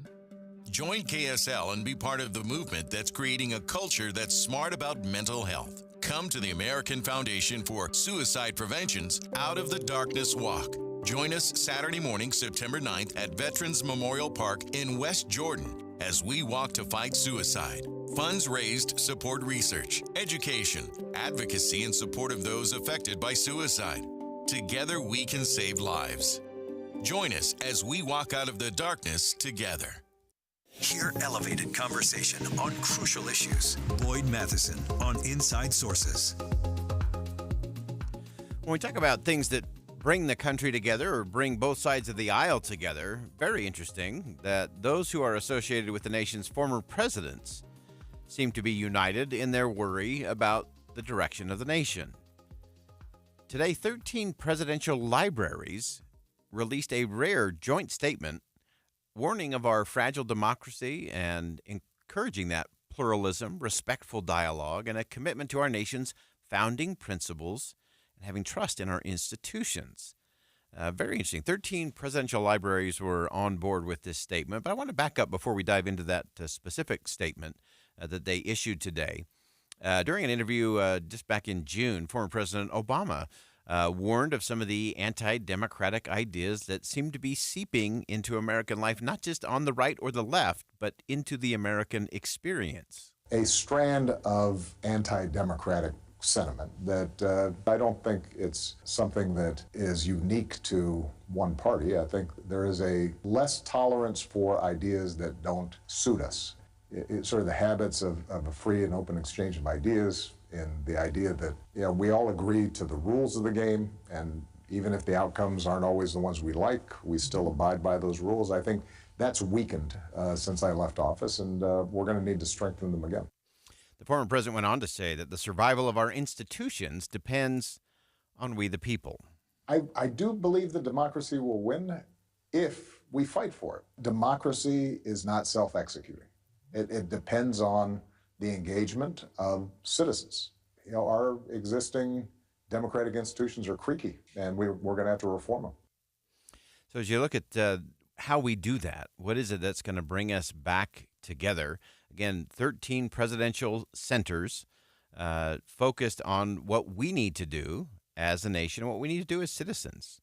Join KSL and be part of the movement that's creating a culture that's smart about mental health. Come to the American Foundation for Suicide Prevention's Out of the Darkness Walk. Join us Saturday morning, September 9th at Veterans Memorial Park in West Jordan as we walk to fight suicide. Funds raised support research, education, advocacy in support of those affected by suicide. Together we can save lives. Join us as we walk out of the darkness together. Hear elevated conversation on crucial issues. Boyd Matheson on Inside Sources. When we talk about things that bring the country together or bring both sides of the aisle together, very interesting that those who are associated with the nation's former presidents seem to be united in their worry about the direction of the nation. Today, 13 presidential libraries released a rare joint statement warning of our fragile democracy and encouraging that pluralism, respectful dialogue, and a commitment to our nation's founding principles and having trust in our institutions. Very interesting. 13 presidential libraries were on board with this statement, but I want to back up before we dive into that specific statement that they issued today. During an interview just back in June, former President Obama warned of some of the anti-democratic ideas that seem to be seeping into American life, not just on the right or the left, but into the American experience. A strand of anti-democratic sentiment that I don't think it's something that is unique to one party. I think there is a less tolerance for ideas that don't suit us. It's sort of the habits of a free and open exchange of ideas, and the idea that we all agree to the rules of the game, and even if the outcomes aren't always the ones we like, we still abide by those rules. I think that's weakened since I left office, and we're going to need to strengthen them again. The former president went on to say that the survival of our institutions depends on we the people. I do believe that democracy will win if we fight for it. Democracy is not self-executing. It depends on the engagement of citizens. Our existing democratic institutions are creaky, and we're going to have to reform them. So as you look at how we do that, what is it that's going to bring us back together? Again, 13 presidential centers focused on what we need to do as a nation, what we need to do as citizens.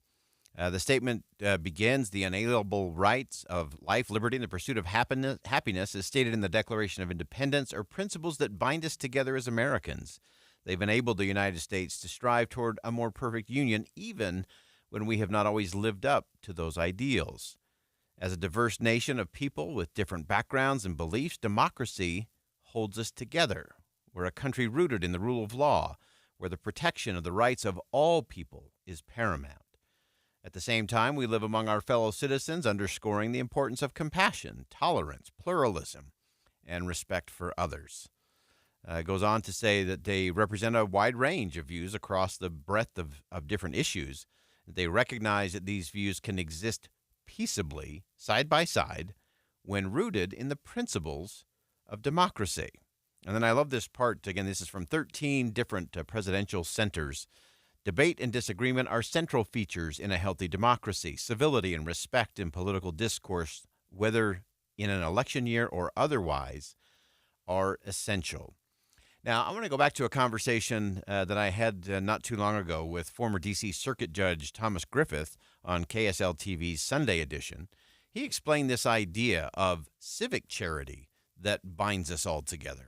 The statement begins, the unalienable rights of life, liberty, and the pursuit of happiness as stated in the Declaration of Independence are principles that bind us together as Americans. They've enabled the United States to strive toward a more perfect union, even when we have not always lived up to those ideals. As a diverse nation of people with different backgrounds and beliefs, democracy holds us together. We're a country rooted in the rule of law, where the protection of the rights of all people is paramount. At the same time, we live among our fellow citizens, underscoring the importance of compassion, tolerance, pluralism, and respect for others. It goes on to say that they represent a wide range of views across the breadth of different issues. They recognize that these views can exist peaceably, side by side, when rooted in the principles of democracy. And then I love this part. Again, this is from 13 different presidential centers. Debate and disagreement are central features in a healthy democracy. Civility and respect in political discourse, whether in an election year or otherwise, are essential. Now, I want to go back to a conversation that I had not too long ago with former D.C. Circuit Judge Thomas Griffith on KSL TV's Sunday edition. He explained this idea of civic charity that binds us all together.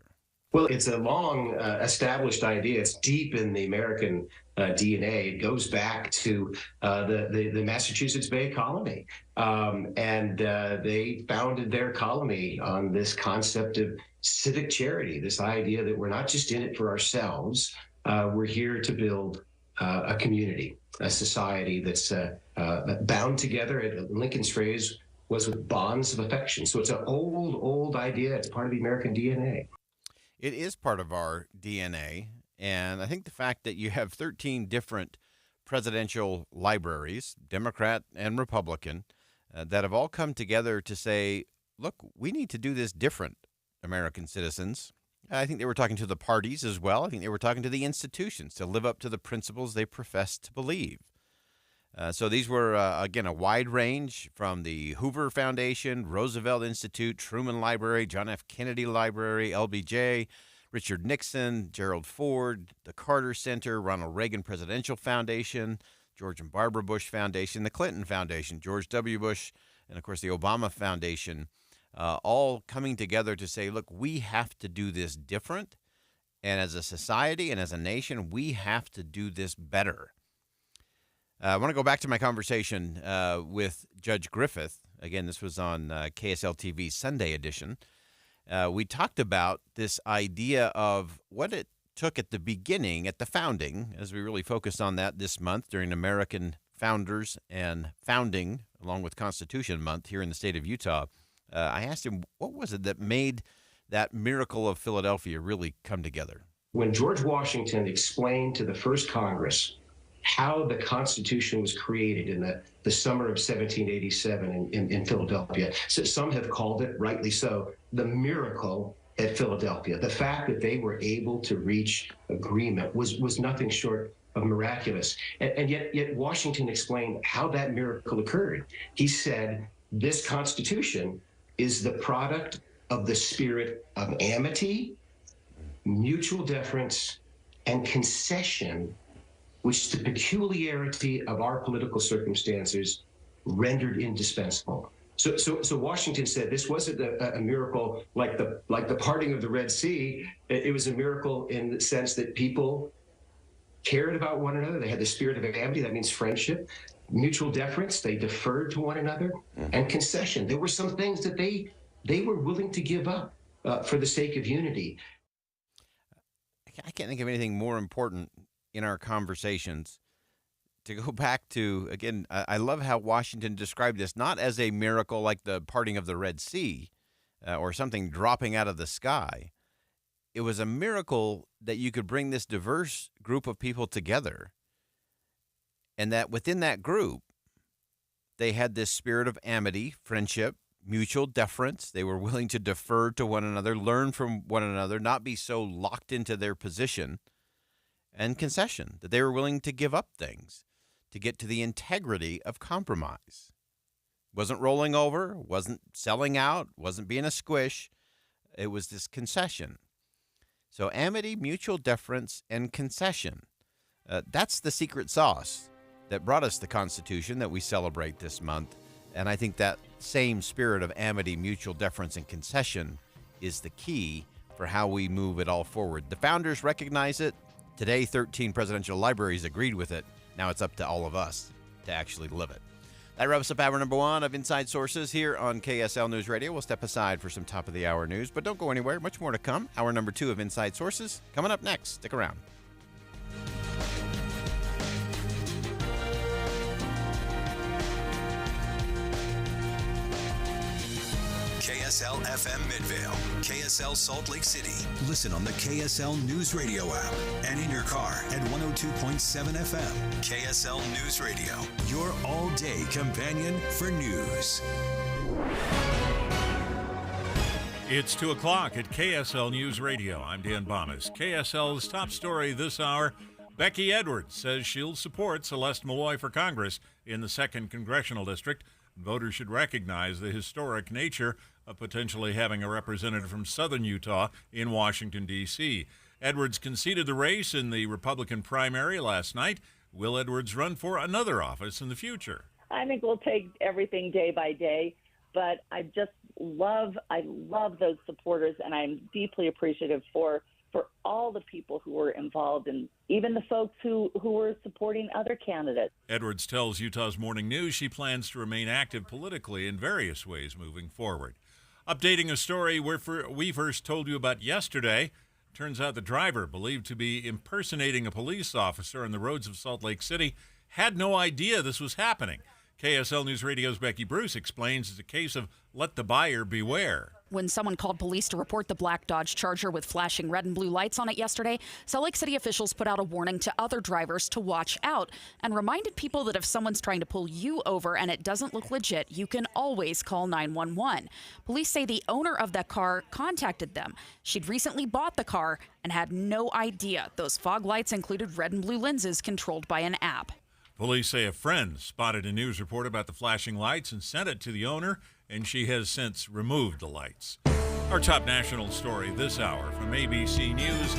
Well, it's a long established idea. It's deep in the American DNA. It goes back to the Massachusetts Bay Colony. And they founded their colony on this concept of civic charity, this idea that we're not just in it for ourselves. We're here to build a community, a society that's bound together. Lincoln's phrase was with bonds of affection. So it's an old idea. It's part of the American DNA. It is part of our DNA, and I think the fact that you have 13 different presidential libraries, Democrat and Republican, that have all come together to say, look, we need to do this different, American citizens. I think they were talking to the parties as well. I think they were talking to the institutions to live up to the principles they profess to believe. So these were, again, a wide range from the Hoover Foundation, Roosevelt Institute, Truman Library, John F. Kennedy Library, LBJ, Richard Nixon, Gerald Ford, the Carter Center, Ronald Reagan Presidential Foundation, George and Barbara Bush Foundation, the Clinton Foundation, George W. Bush, and, of course, the Obama Foundation, all coming together to say, look, we have to do this different. And as a society and as a nation, we have to do this better. I want to go back to my conversation with Judge Griffith. Again, this was on KSL TV's Sunday edition. We talked about this idea of what it took at the beginning, at the founding, as we really focused on that this month during American Founders and Founding, along with Constitution Month here in the state of Utah. I asked him, what was it that made that miracle of Philadelphia really come together? When George Washington explained to the first Congress how the Constitution was created in the summer of 1787 in Philadelphia. So some have called it, rightly so, the miracle at Philadelphia. The fact that they were able to reach agreement was nothing short of miraculous. And yet Washington explained how that miracle occurred. He said, this Constitution is the product of the spirit of amity, mutual deference, and concession, which the peculiarity of our political circumstances rendered indispensable. So Washington said this wasn't a miracle like the parting of the Red Sea. It was a miracle in the sense that people cared about one another. They had the spirit of amity, that means friendship, mutual deference, they deferred to one another, and concession. There were some things that they were willing to give up for the sake of unity. I can't think of anything more important in our conversations to go back to, again, I love how Washington described this, not as a miracle like the parting of the Red Sea or something dropping out of the sky. It was a miracle that you could bring this diverse group of people together, and that within that group, they had this spirit of amity, friendship, mutual deference. They were willing to defer to one another, learn from one another, not be so locked into their position, and concession, that they were willing to give up things to get to the integrity of compromise. Wasn't rolling over, wasn't selling out, wasn't being a squish. It was this concession. So amity, mutual deference, and concession. That's the secret sauce that brought us the Constitution that we celebrate this month. And I think that same spirit of amity, mutual deference, and concession is the key for how we move it all forward. The founders recognize it. Today, 13 presidential libraries agreed with it. Now it's up to all of us to actually live it. That wraps up hour number 1 of Inside Sources here on KSL News Radio. We'll step aside for some top-of-the-hour news, but don't go anywhere. Much more to come. Hour number 2 of Inside Sources coming up next. Stick around. KSL FM Midvale, KSL Salt Lake City. Listen on the KSL News Radio app and in your car at 102.7 FM. KSL News Radio, your all-day companion for news. It's 2 o'clock at KSL News Radio. I'm Dan Bomas. KSL's top story this hour, Becky Edwards says she'll support Celeste Malloy for Congress in the 2nd Congressional District. Voters should recognize the historic nature of potentially having a representative from southern Utah in Washington, D.C. Edwards conceded the race in the Republican primary last night. Will Edwards run for another office in the future? I think we'll take everything day by day, but I love those supporters, and I'm deeply appreciative for all the people who were involved and even the folks who were supporting other candidates. Edwards tells Utah's Morning News she plans to remain active politically in various ways moving forward. Updating a story we first told you about yesterday, turns out the driver, believed to be impersonating a police officer on the roads of Salt Lake City, had no idea this was happening. KSL News Radio's Becky Bruce explains it's a case of let the buyer beware. When someone called police to report the black Dodge Charger with flashing red and blue lights on it yesterday, Salt Lake City officials put out a warning to other drivers to watch out and reminded people that if someone's trying to pull you over and it doesn't look legit, you can always call 911. Police say the owner of that car contacted them. She'd recently bought the car and had no idea those fog lights included red and blue lenses controlled by an app. Police say a friend spotted a news report about the flashing lights and sent it to the owner, and she has since removed the lights. Our top national story this hour from ABC News.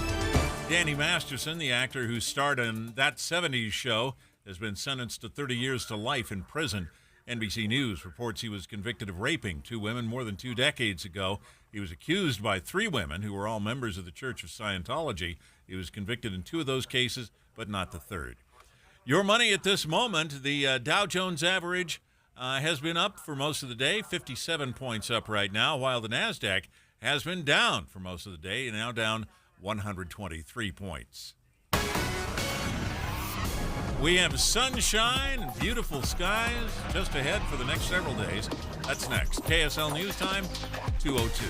Danny Masterson, the actor who starred in That 70s Show, has been sentenced to 30 years to life in prison. NBC News reports he was convicted of raping 2 women more than 2 decades ago. He was accused by 3 women who were all members of the Church of Scientology. He was convicted in 2 of those cases, but not the 3rd. Your money at this moment, the Dow Jones average has been up for most of the day, 57 points up right now, while the NASDAQ has been down for most of the day, now down 123 points. We have sunshine and beautiful skies just ahead for the next several days. That's next. KSL News Time, 2:02.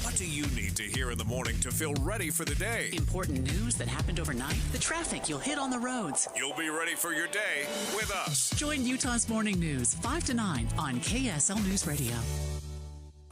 What do you need to hear in the morning to feel ready for the day? Important news that happened overnight, the traffic you'll hit on the roads. You'll be ready for your day with us. Join Utah's Morning News 5 to 9 on KSL News Radio.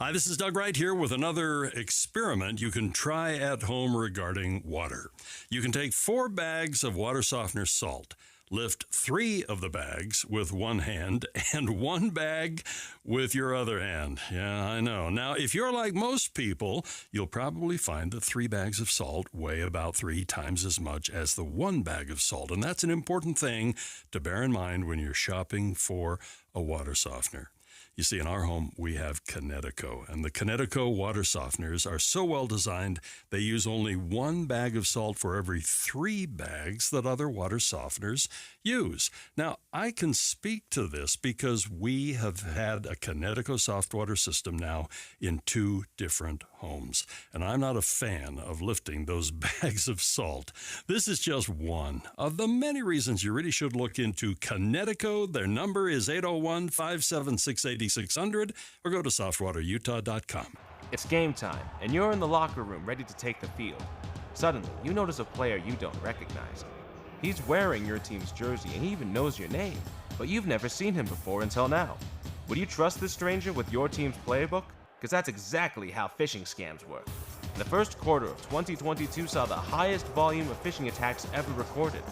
Hi, this is Doug Wright here with another experiment you can try at home regarding water. You can take 4 bags of water softener salt, lift 3 of the bags with one hand and 1 bag with your other hand. Yeah, I know. Now, if you're like most people, you'll probably find that 3 bags of salt weigh about 3 times as much as the 1 bag of salt. And that's an important thing to bear in mind when you're shopping for a water softener. You see, in our home, we have Kinetico, and the Kinetico water softeners are so well designed, they use only 1 bag of salt for every 3 bags that other water softeners use. Now, I can speak to this because we have had a Kinetico soft water system now in 2 different homes, and I'm not a fan of lifting those bags of salt. This is just one of the many reasons you really should look into Kinetico. Their number is 801-576-8600 or go to softwaterutah.com. It's game time, and you're in the locker room ready to take the field. Suddenly, you notice a player you don't recognize. He's wearing your team's jersey, and he even knows your name, but you've never seen him before until now. Would you trust this stranger with your team's playbook? Because that's exactly how phishing scams work. The first quarter of 2022 saw the highest volume of phishing attacks ever recorded.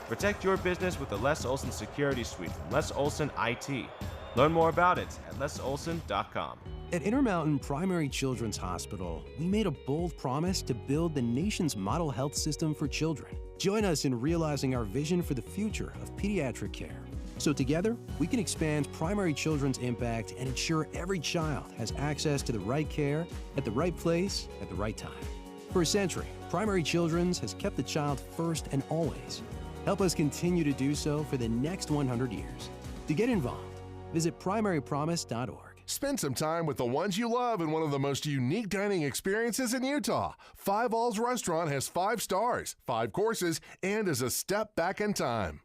Protect your business with the Les Olson Security Suite from Les Olson IT. Learn more about it at lesolson.com. At Intermountain Primary Children's Hospital, we made a bold promise to build the nation's model health system for children. Join us in realizing our vision for the future of pediatric care. So together, we can expand primary children's impact and ensure every child has access to the right care at the right place at the right time. For a century, Primary Children's has kept the child first and always. Help us continue to do so for the next 100 years. To get involved, visit primarypromise.org. Spend some time with the ones you love in one of the most unique dining experiences in Utah. Five All's Restaurant has 5 stars, 5 courses, and is a step back in time.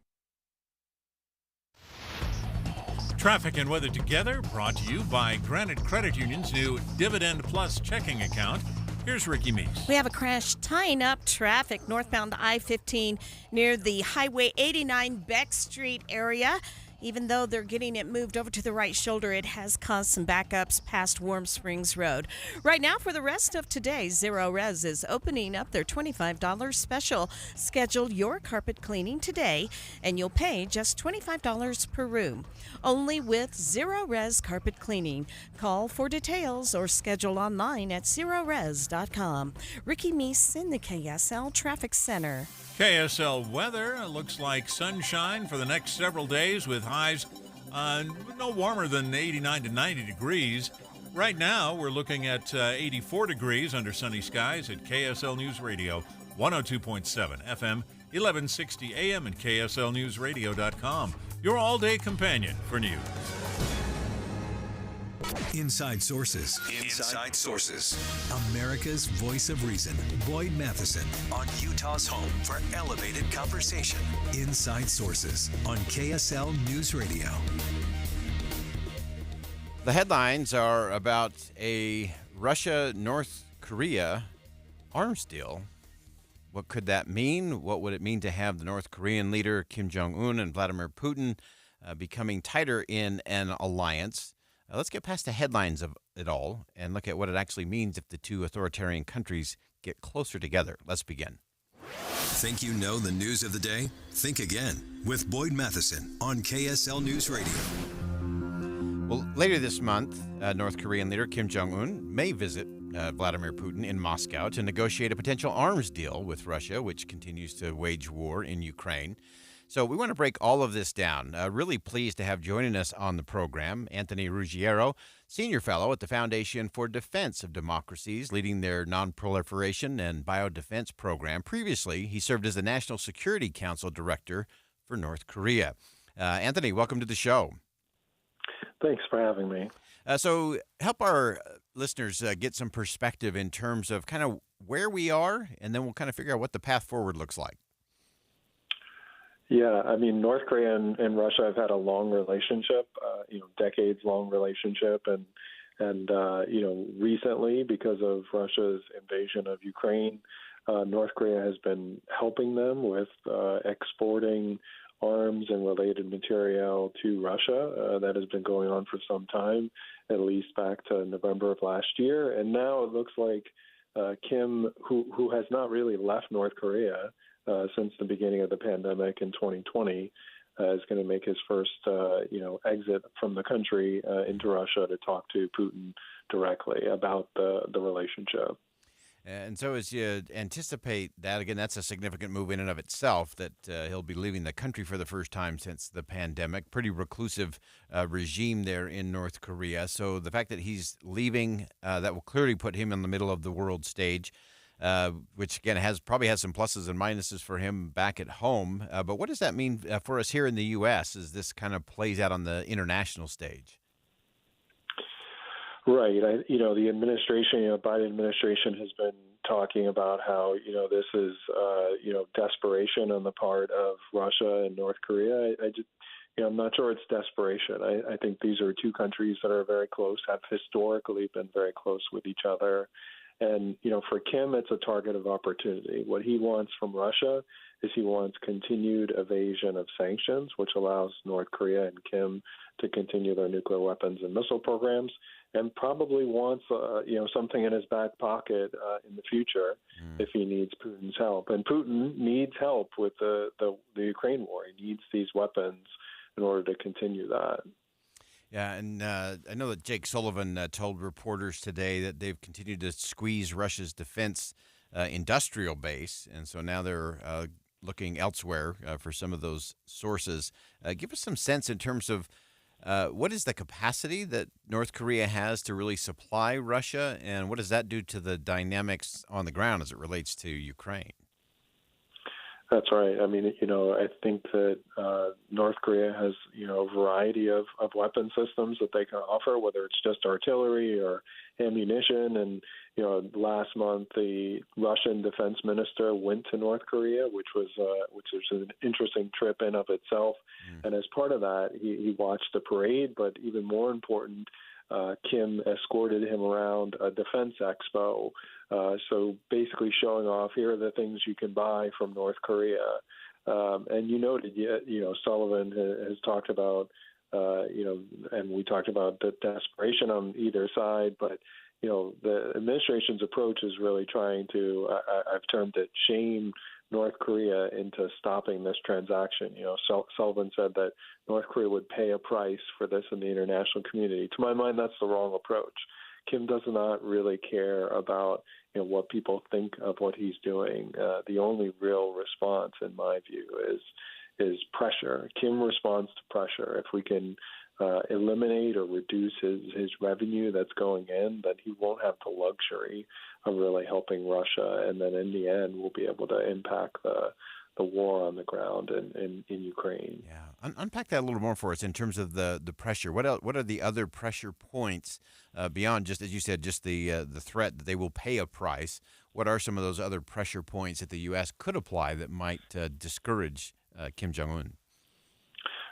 Traffic and weather together, brought to you by Granite Credit Union's new Dividend Plus checking account. Here's Ricky Meese. We have a crash tying up traffic northbound I-15 near the Highway 89 Beck Street area. Even though they're getting it moved over to the right shoulder, it has caused some backups past Warm Springs Road. Right now, for the rest of today, Zero Res is opening up their $25 special. Schedule your carpet cleaning today, and you'll pay just $25 per room. Only with Zero Res Carpet Cleaning. Call for details or schedule online at zerores.com. Ricky Meese in the KSL Traffic Center. KSL weather looks like sunshine for the next several days with highs no warmer than 89 to 90 degrees. Right now, we're looking at 84 degrees under sunny skies at KSL News Radio, 102.7 FM, 1160 AM, and KSLNewsRadio.com. Your all-day companion for news. Inside Sources. Inside Sources. America's voice of reason. Boyd Matheson on Utah's home for elevated conversation. Inside Sources on KSL News Radio. The headlines are about a Russia-North Korea arms deal. What could that mean? What would it mean to have the North Korean leader Kim Jong-un and Vladimir Putin becoming tighter in an alliance? Let's get past the headlines of it all and look at what it actually means if the two authoritarian countries get closer together. Let's begin. Think you know the news of the day? Think again with Boyd Matheson on KSL News Radio. Well, later this month, North Korean leader Kim Jong-un may visit Vladimir Putin in Moscow to negotiate a potential arms deal with Russia, which continues to wage war in Ukraine. So we want to break all of this down. Really pleased to have joining us on the program Anthony Ruggiero, Senior Fellow at the Foundation for Defense of Democracies, leading their Nonproliferation and Biodefense program. Previously, he served as the National Security Council Director for North Korea. Anthony, welcome to the show. Thanks for having me. So help our listeners get some perspective in terms of kind of where we are, and then we'll kind of figure out what the path forward looks like. Yeah, I mean, North Korea and Russia have had a long relationship, decades-long relationship, and recently, because of Russia's invasion of Ukraine, North Korea has been helping them with exporting arms and related material to Russia. That has been going on for some time, at least back to November of last year, and now it looks like Kim, who has not really left North Korea since the beginning of the pandemic in 2020, is going to make his first, exit from the country into Russia to talk to Putin directly about the relationship. And so as you anticipate that, again, that's a significant move in and of itself, that he'll be leaving the country for the first time since the pandemic. Pretty reclusive regime there in North Korea. So the fact that he's leaving, that will clearly put him in the middle of the world stage. Which, again, probably has some pluses and minuses for him back at home. But what does that mean for us here in the U.S. as this kind of plays out on the international stage? Right. The administration, Biden administration has been talking about how, this is, desperation on the part of Russia and North Korea. I'm not sure it's desperation. I think these are two countries that are very close, have historically been very close with each other. And, for Kim, it's a target of opportunity. What he wants from Russia is he wants continued evasion of sanctions, which allows North Korea and Kim to continue their nuclear weapons and missile programs, and probably wants, something in his back pocket in the future if he needs Putin's help. And Putin needs help with the Ukraine war. He needs these weapons in order to continue that. Yeah, and I know that Jake Sullivan told reporters today that they've continued to squeeze Russia's defense industrial base, and so now they're looking elsewhere for some of those sources. Give us some sense in terms of what is the capacity that North Korea has to really supply Russia, and what does that do to the dynamics on the ground as it relates to Ukraine? That's right. I mean, I think that North Korea has, a variety of weapon systems that they can offer, whether it's just artillery or ammunition. And, last month the Russian defense minister went to North Korea, which was an interesting trip in of itself. And as part of that, he watched the parade, but even more important, Kim escorted him around a defense expo. So basically showing off, here are the things you can buy from North Korea. And you noted, Sullivan has talked about, and we talked about the desperation on either side, but, the administration's approach is really trying to, I've termed it, shame North Korea into stopping this transaction. Sullivan said that North Korea would pay a price for this in the international community. To my mind, that's the wrong approach. Kim does not really care about what people think of what he's doing. The only real response, in my view, is pressure. Kim responds to pressure. If we can eliminate or reduce his revenue that's going in, then he won't have the luxury of really helping Russia. And then in the end, we'll be able to impact the war on the ground in Ukraine. Yeah, unpack that a little more for us in terms of the pressure. What are the other pressure points beyond just, as you said, just the threat that they will pay a price? What are some of those other pressure points that the U.S. could apply that might discourage Kim Jong-un?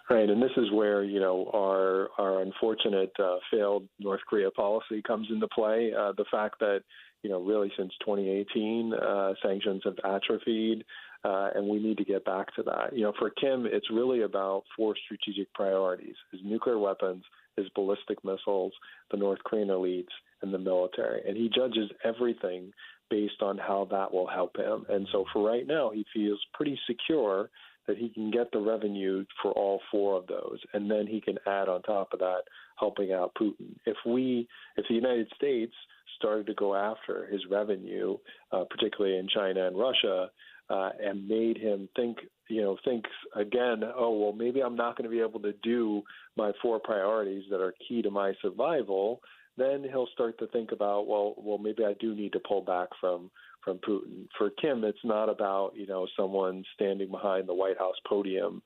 Right, and this is where our unfortunate failed North Korea policy comes into play. The fact that really since 2018 sanctions have atrophied, and we need to get back to that. For Kim, it's really about four strategic priorities: his nuclear weapons, his ballistic missiles, the North Korean elites, and the military. And he judges everything based on how that will help him. And so for right now, he feels pretty secure that he can get the revenue for all four of those, and then he can add on top of that helping out Putin. If the United States started to go after his revenue, particularly in China and Russia, and made him think again, oh, well, maybe I'm not going to be able to do my four priorities that are key to my survival, then he'll start to think about, well, maybe I do need to pull back from Putin. For Kim, it's not about, someone standing behind the White House podium,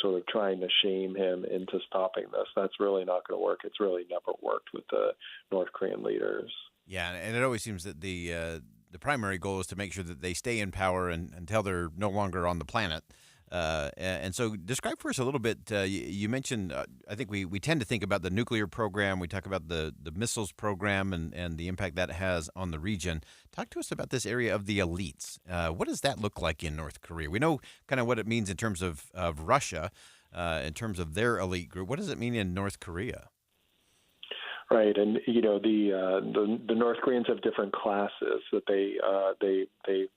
sort of trying to shame him into stopping this. That's really not going to work. It's really never worked with the North Korean leaders. Yeah, and it always seems that the primary goal is to make sure that they stay in power until they're no longer on the planet. And so describe for us a little bit, you mentioned, I think we tend to think about the nuclear program. We talk about the missiles program and the impact that has on the region. Talk to us about this area of the elites. What does that look like in North Korea? We know kind of what it means in terms of Russia, in terms of their elite group. What does it mean in North Korea? Right, and the North Koreans have different classes that they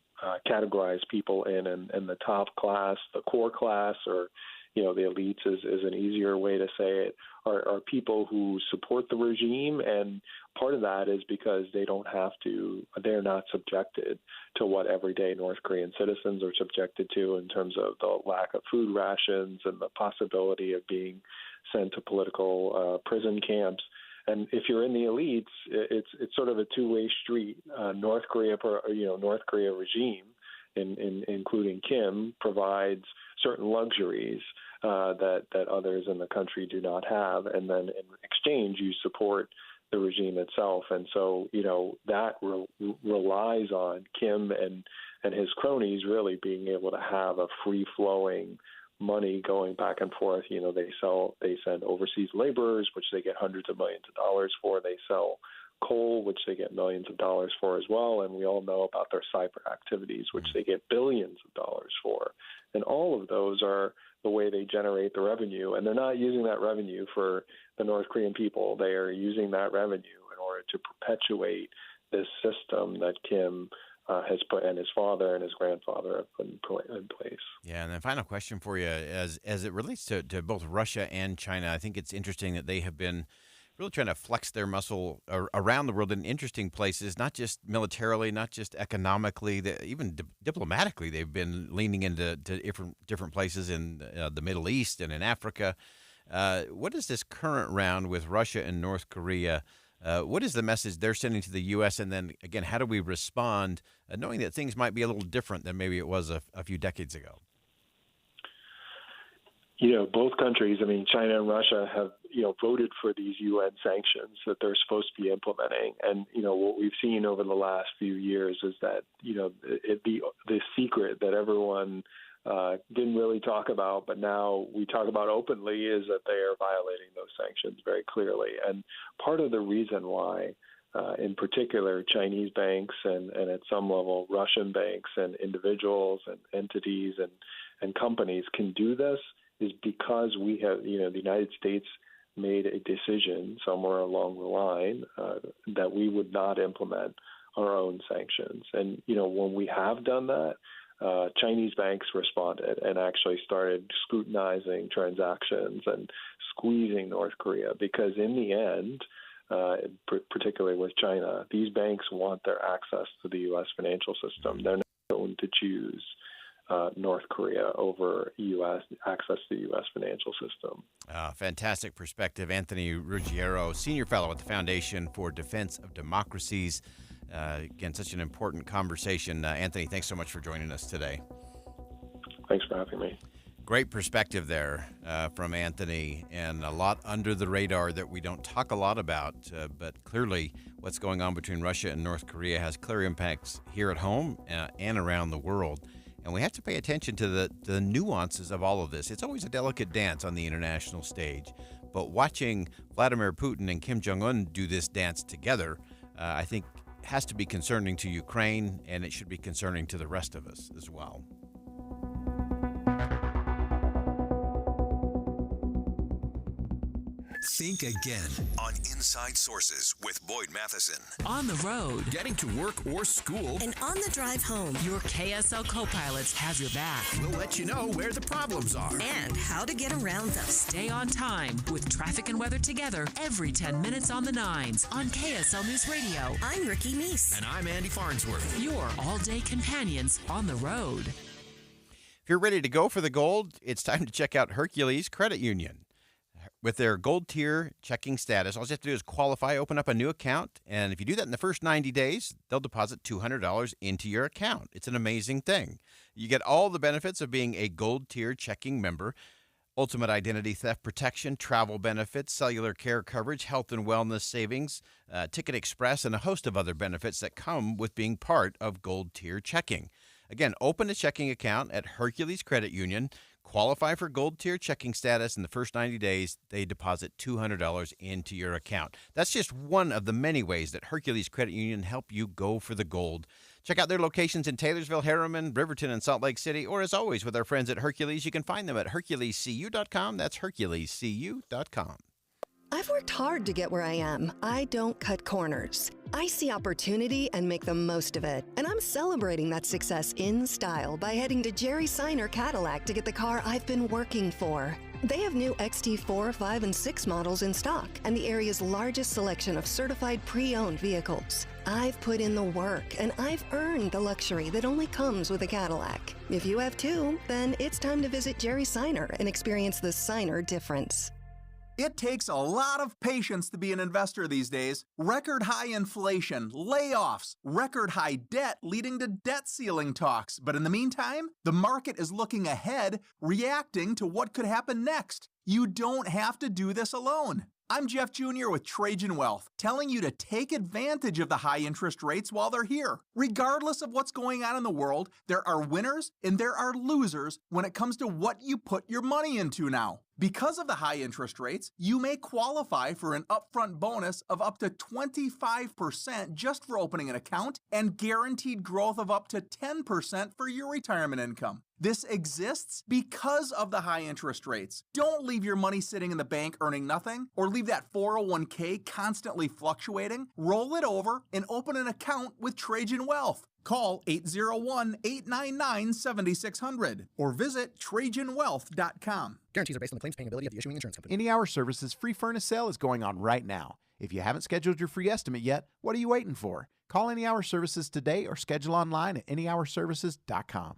categorize people in, and the top class, the core class, or the elites is an easier way to say it, are people who support the regime, and part of that is because they're not subjected to what everyday North Korean citizens are subjected to in terms of the lack of food rations and the possibility of being sent to political prison camps. And if you're in the elites, it's sort of a two-way street. North Korea regime, including Kim, provides certain luxuries that others in the country do not have, and then in exchange, you support the regime itself. And so, that relies on Kim and his cronies really being able to have a free-flowing money going back and forth. They send overseas laborers, which they get hundreds of millions of dollars for. They sell coal, which they get millions of dollars for as well. And we all know about their cyber activities, which they get billions of dollars for. And all of those are the way they generate the revenue. And they're not using that revenue for the North Korean people. They are using that revenue in order to perpetuate this system that Kim has put, and his father and his grandfather have put in place. Yeah, and then final question for you, as it relates to both Russia and China, I think it's interesting that they have been really trying to flex their muscle around the world in interesting places, not just militarily, not just economically, even diplomatically. They've been leaning into different places in the Middle East and in Africa. What is this current round with Russia and North Korea? What is the message they're sending to the U.S.? And then, again, how do we respond, knowing that things might be a little different than maybe it was a few decades ago? Both countries, China and Russia have, voted for these UN sanctions that they're supposed to be implementing. And, what we've seen over the last few years is that, the secret that everyone didn't really talk about, but now we talk about openly, is that they are violating those sanctions very clearly. And part of the reason why, in particular, Chinese banks and at some level Russian banks and individuals and entities and companies can do this is because we have, the United States made a decision somewhere along the line that we would not implement our own sanctions. And, when we have done that, Chinese banks responded and actually started scrutinizing transactions and squeezing North Korea, because in the end, particularly with China, these banks want their access to the U.S. financial system. They're not going to choose North Korea over U.S. access to the U.S. financial system. Fantastic perspective. Anthony Ruggiero, Senior Fellow at the Foundation for Defense of Democracies. Again, such an important conversation. Anthony, thanks so much for joining us today. Thanks for having me. Great perspective there from Anthony, and a lot under the radar that we don't talk a lot about, but clearly what's going on between Russia and North Korea has clear impacts here at home and around the world. And we have to pay attention to the nuances of all of this. It's always a delicate dance on the international stage, but watching Vladimir Putin and Kim Jong-un do this dance together, I think has to be concerning to Ukraine, and it should be concerning to the rest of us as well. Think again on Inside Sources with Boyd Matheson. On the road, Getting to work or school, and on the drive home, your KSL co-pilots have your back. we'll let you know where the problems are. and how to get around them. Stay on time with traffic and weather together every 10 minutes on the 9s on KSL News Radio. I'm Ricky Meese. And I'm Andy Farnsworth. Your all-day companions on the road. If you're ready to go for the gold, it's time to check out Hercules Credit Union. With their gold tier checking status, all you have to do is qualify, open up a new account, and if you do that in the first 90 days, they'll deposit $200 into your account. It's an amazing thing. You get all the benefits of being a gold tier checking member: ultimate identity theft protection, travel benefits, cellular care coverage, health and wellness savings, Ticket Express, and a host of other benefits that come with being part of gold tier checking. Again, open a checking account at Hercules Credit Union. Qualify for gold tier checking status in the first 90 days. They deposit $200 into your account. That's just one of the many ways that Hercules Credit Union help you go for the gold. Check out their locations in Taylorsville, Harriman, Riverton, and Salt Lake City, or as always with our friends at Hercules, you can find them at HerculesCU.com. That's HerculesCU.com. I've worked hard to get where I am. I don't cut corners. I see opportunity and make the most of it. And I'm celebrating that success in style by heading to Jerry Seiner Cadillac to get the car I've been working for. They have new XT4, 5, and 6 models in stock and the area's largest selection of certified pre-owned vehicles. I've put in the work and I've earned the luxury that only comes with a Cadillac. If you have too, then it's time to visit Jerry Seiner and experience the Seiner difference. It takes a lot of patience to be an investor these days. Record high inflation, layoffs, record high debt leading to debt ceiling talks. But in the meantime, the market is looking ahead, reacting to what could happen next. You don't have to do this alone. I'm Jeff Jr. with Trajan Wealth, telling you to take advantage of the high interest rates while they're here. Regardless of what's going on in the world, there are winners and there are losers when it comes to what you put your money into now. Because of the high interest rates, you may qualify for an upfront bonus of up to 25% just for opening an account and guaranteed growth of up to 10% for your retirement income. This exists because of the high interest rates. Don't leave your money sitting in the bank earning nothing, or leave that 401k constantly fluctuating. Roll it over and open an account with Trajan Wealth. Call 801-899-7600 or visit TrajanWealth.com. Guarantees are based on the claims paying ability of the issuing insurance company. Any Hour Services free furnace sale is going on right now. If you haven't scheduled your free estimate yet, what are you waiting for? Call Any Hour Services today or schedule online at anyhourservices.com.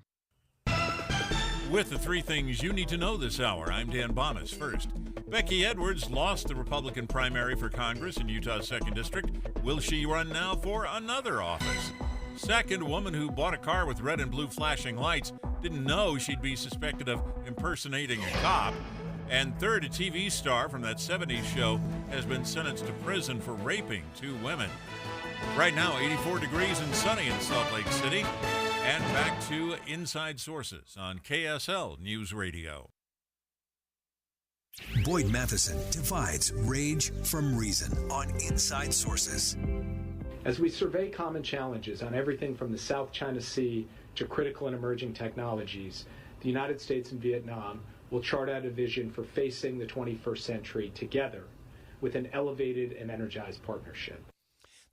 With the three things you need to know this hour, I'm Dan Bomas. First, Becky Edwards lost the Republican primary for Congress in Utah's 2nd District. Will she run now for another office? Second, a woman who bought a car with red and blue flashing lights didn't know she'd be suspected of impersonating a cop. And third, a TV star from that 70s show has been sentenced to prison for raping 2 women. Right now, 84 degrees and sunny in Salt Lake City. And back to Inside Sources on KSL News Radio. Boyd Matheson divides rage from reason on Inside Sources. As we survey common challenges on everything from the South China Sea to critical and emerging technologies, the United States and Vietnam will chart out a vision for facing the 21st century together with an elevated and energized partnership.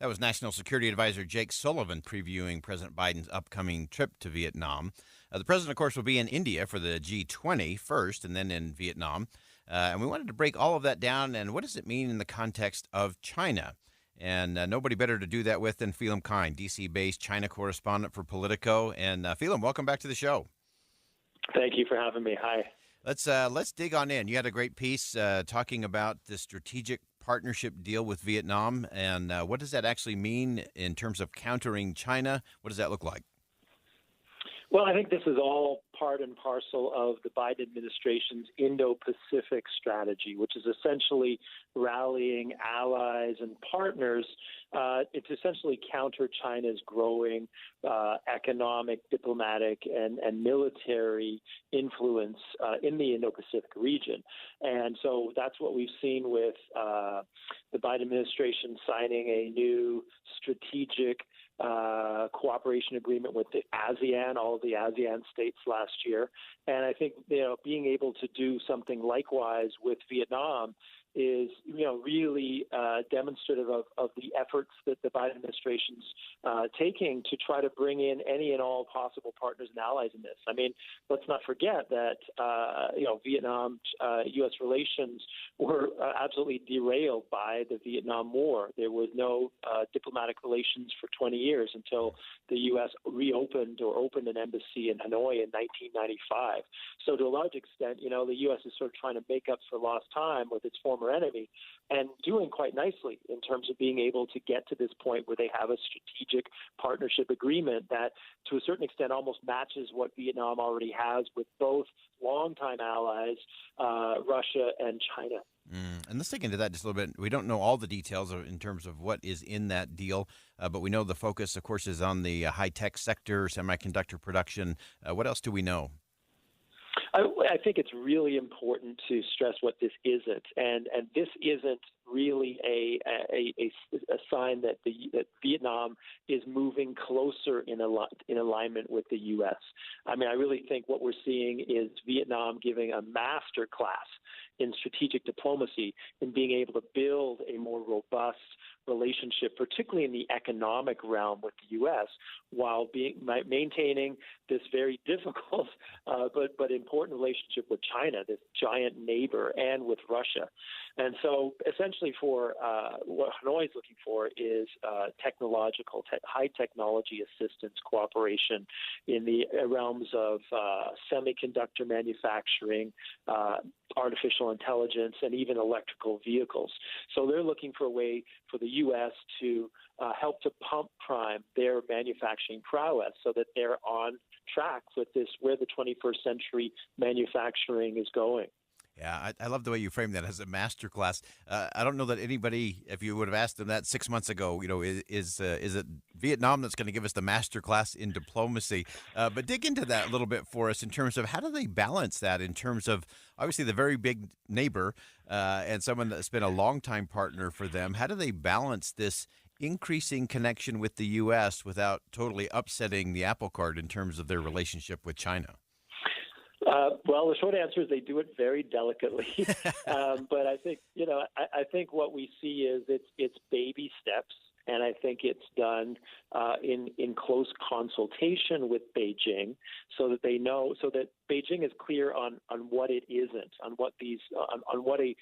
That was National Security Advisor Jake Sullivan previewing President Biden's upcoming trip to Vietnam. The president, of course, will be in India for the G20 first and then in Vietnam. And we wanted to break all of that down and what does it mean in the context of China? And nobody better to do that with than Phelim Kine, D.C.-based China correspondent for Politico. And Phelim, welcome back to the show. Thank you for having me. Hi. Let's dig on in. You had a great piece talking about the strategic partnership deal with Vietnam, and what does that actually mean in terms of countering China? What does that look like? Well, I think this is all part and parcel of the Biden administration's Indo-Pacific strategy, which is essentially rallying allies and partners to essentially counter China's growing economic, diplomatic, and military influence in the Indo-Pacific region. And so that's what we've seen with the Biden administration signing a new strategic cooperation agreement with the ASEAN, all of the ASEAN states last year. And I think, being able to do something likewise with Vietnam is, really demonstrative of the efforts that the Biden administration's taking to try to bring in any and all possible partners and allies in this. I mean, let's not forget that, Vietnam-U.S. relations were absolutely derailed by the Vietnam War. There was no diplomatic relations for 20 years until the U.S. opened an embassy in Hanoi in 1995. So to a large extent, the U.S. is sort of trying to make up for lost time with its former enemy and doing quite nicely in terms of being able to get to this point where they have a strategic partnership agreement that to a certain extent almost matches what Vietnam already has with both longtime allies, Russia and China. And let's dig into that just a little bit. We don't know all the details in terms of what is in that deal, but we know the focus, of course, is on the high-tech sector, semiconductor production. What else do we know? I think it's really important to stress what this isn't, and this isn't really a sign that that Vietnam is moving closer in alignment with the U.S. I mean, I really think what we're seeing is Vietnam giving a master class in strategic diplomacy and being able to build a more robust relationship, particularly in the economic realm with the U.S., while maintaining this very difficult but important relationship with China, this giant neighbor, and with Russia. And so essentially what Hanoi is looking for is high technology assistance cooperation in the realms of semiconductor manufacturing, artificial intelligence, and even electrical vehicles. So they're looking for a way for the U.S. to help to pump prime their manufacturing prowess so that they're on track with where the 21st century manufacturing is going. Yeah, I love the way you frame that as a master class. I don't know that anybody, if you would have asked them that 6 months ago, is it Vietnam that's going to give us the master class in diplomacy? But dig into that a little bit for us in terms of how do they balance that in terms of obviously the very big neighbor and someone that's been a longtime partner for them. How do they balance this increasing connection with the U.S. without totally upsetting the apple cart in terms of their relationship with China? Well, the short answer is they do it very delicately. But I think, I think what we see is it's baby steps. and I think it's done in close consultation with Beijing, so that they know, so that Beijing is clear on what it isn't, on what these, on what a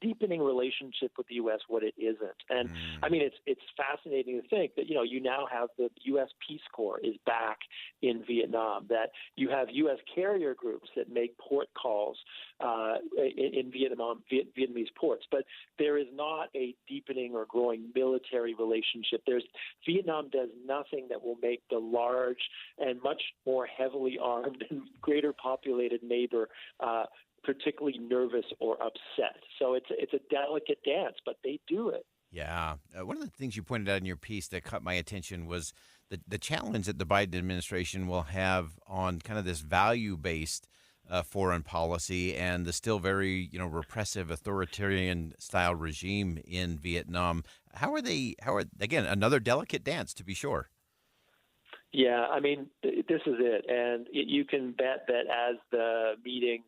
deepening relationship with the U.S. what it isn't. And I mean, it's fascinating to think that you now have the U.S. Peace Corps is back in Vietnam, that you have U.S. carrier groups that make port calls in Vietnamese ports, but there is not a deepening or growing military relationship. Vietnam does nothing that will make the large and much more heavily armed and greater populated neighbor particularly nervous or upset. So it's a delicate dance, but they do it. Yeah. One of the things you pointed out in your piece that caught my attention was the challenge that the Biden administration will have on kind of this value-based foreign policy and the still very, repressive authoritarian style regime in Vietnam. How are again, another delicate dance, to be sure. Yeah, I mean, this is it, and you can bet that as the meeting,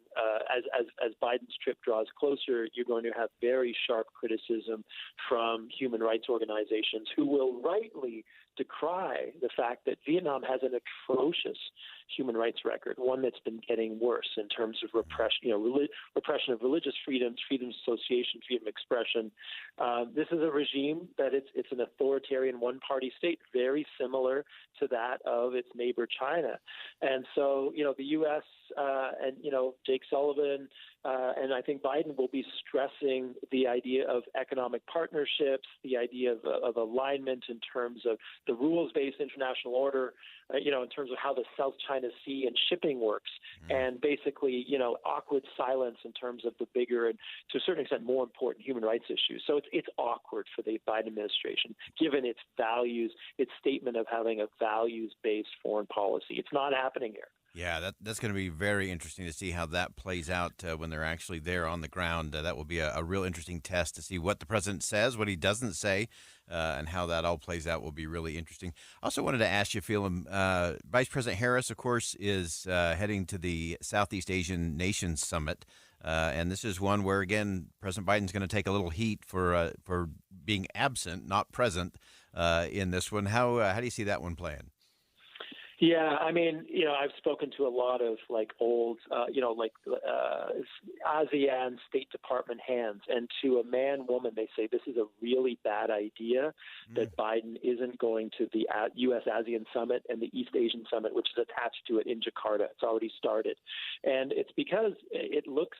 as Biden's trip draws closer, you're going to have very sharp criticism from human rights organizations who will rightly decry the fact that Vietnam has an atrocious human rights record, one that's been getting worse in terms of repression, repression of religious freedoms, freedom of association, freedom of expression. This is a regime that it's an authoritarian one-party state, very similar to that of its neighbor China. And so, the U.S. And Jake Sullivan and I think Biden will be stressing the idea of economic partnerships, the idea of alignment in terms of the rules-based international order, in terms of how the South China Sea and shipping works, and basically, awkward silence in terms of the bigger and to a certain extent more important human rights issues. So it's awkward for the Biden administration, given its values, its statement of having a values-based foreign policy. It's not happening here. Yeah, that's going to be very interesting to see how that plays out when they're actually there on the ground. That will be a real interesting test to see what the president says, what he doesn't say, and how that all plays out will be really interesting. I also wanted to ask you, Phelim, Vice President Harris, of course, is heading to the Southeast Asian Nations Summit, and this is one where, again, President Biden's going to take a little heat for being absent, not present, in this one. How do you see that one playing? Yeah, I mean, I've spoken to a lot of old, ASEAN State Department hands, and to a man, woman, they say this is a really bad idea that Biden isn't going to the U.S. ASEAN Summit and the East Asian Summit, which is attached to it in Jakarta. It's already started, and it's because it looks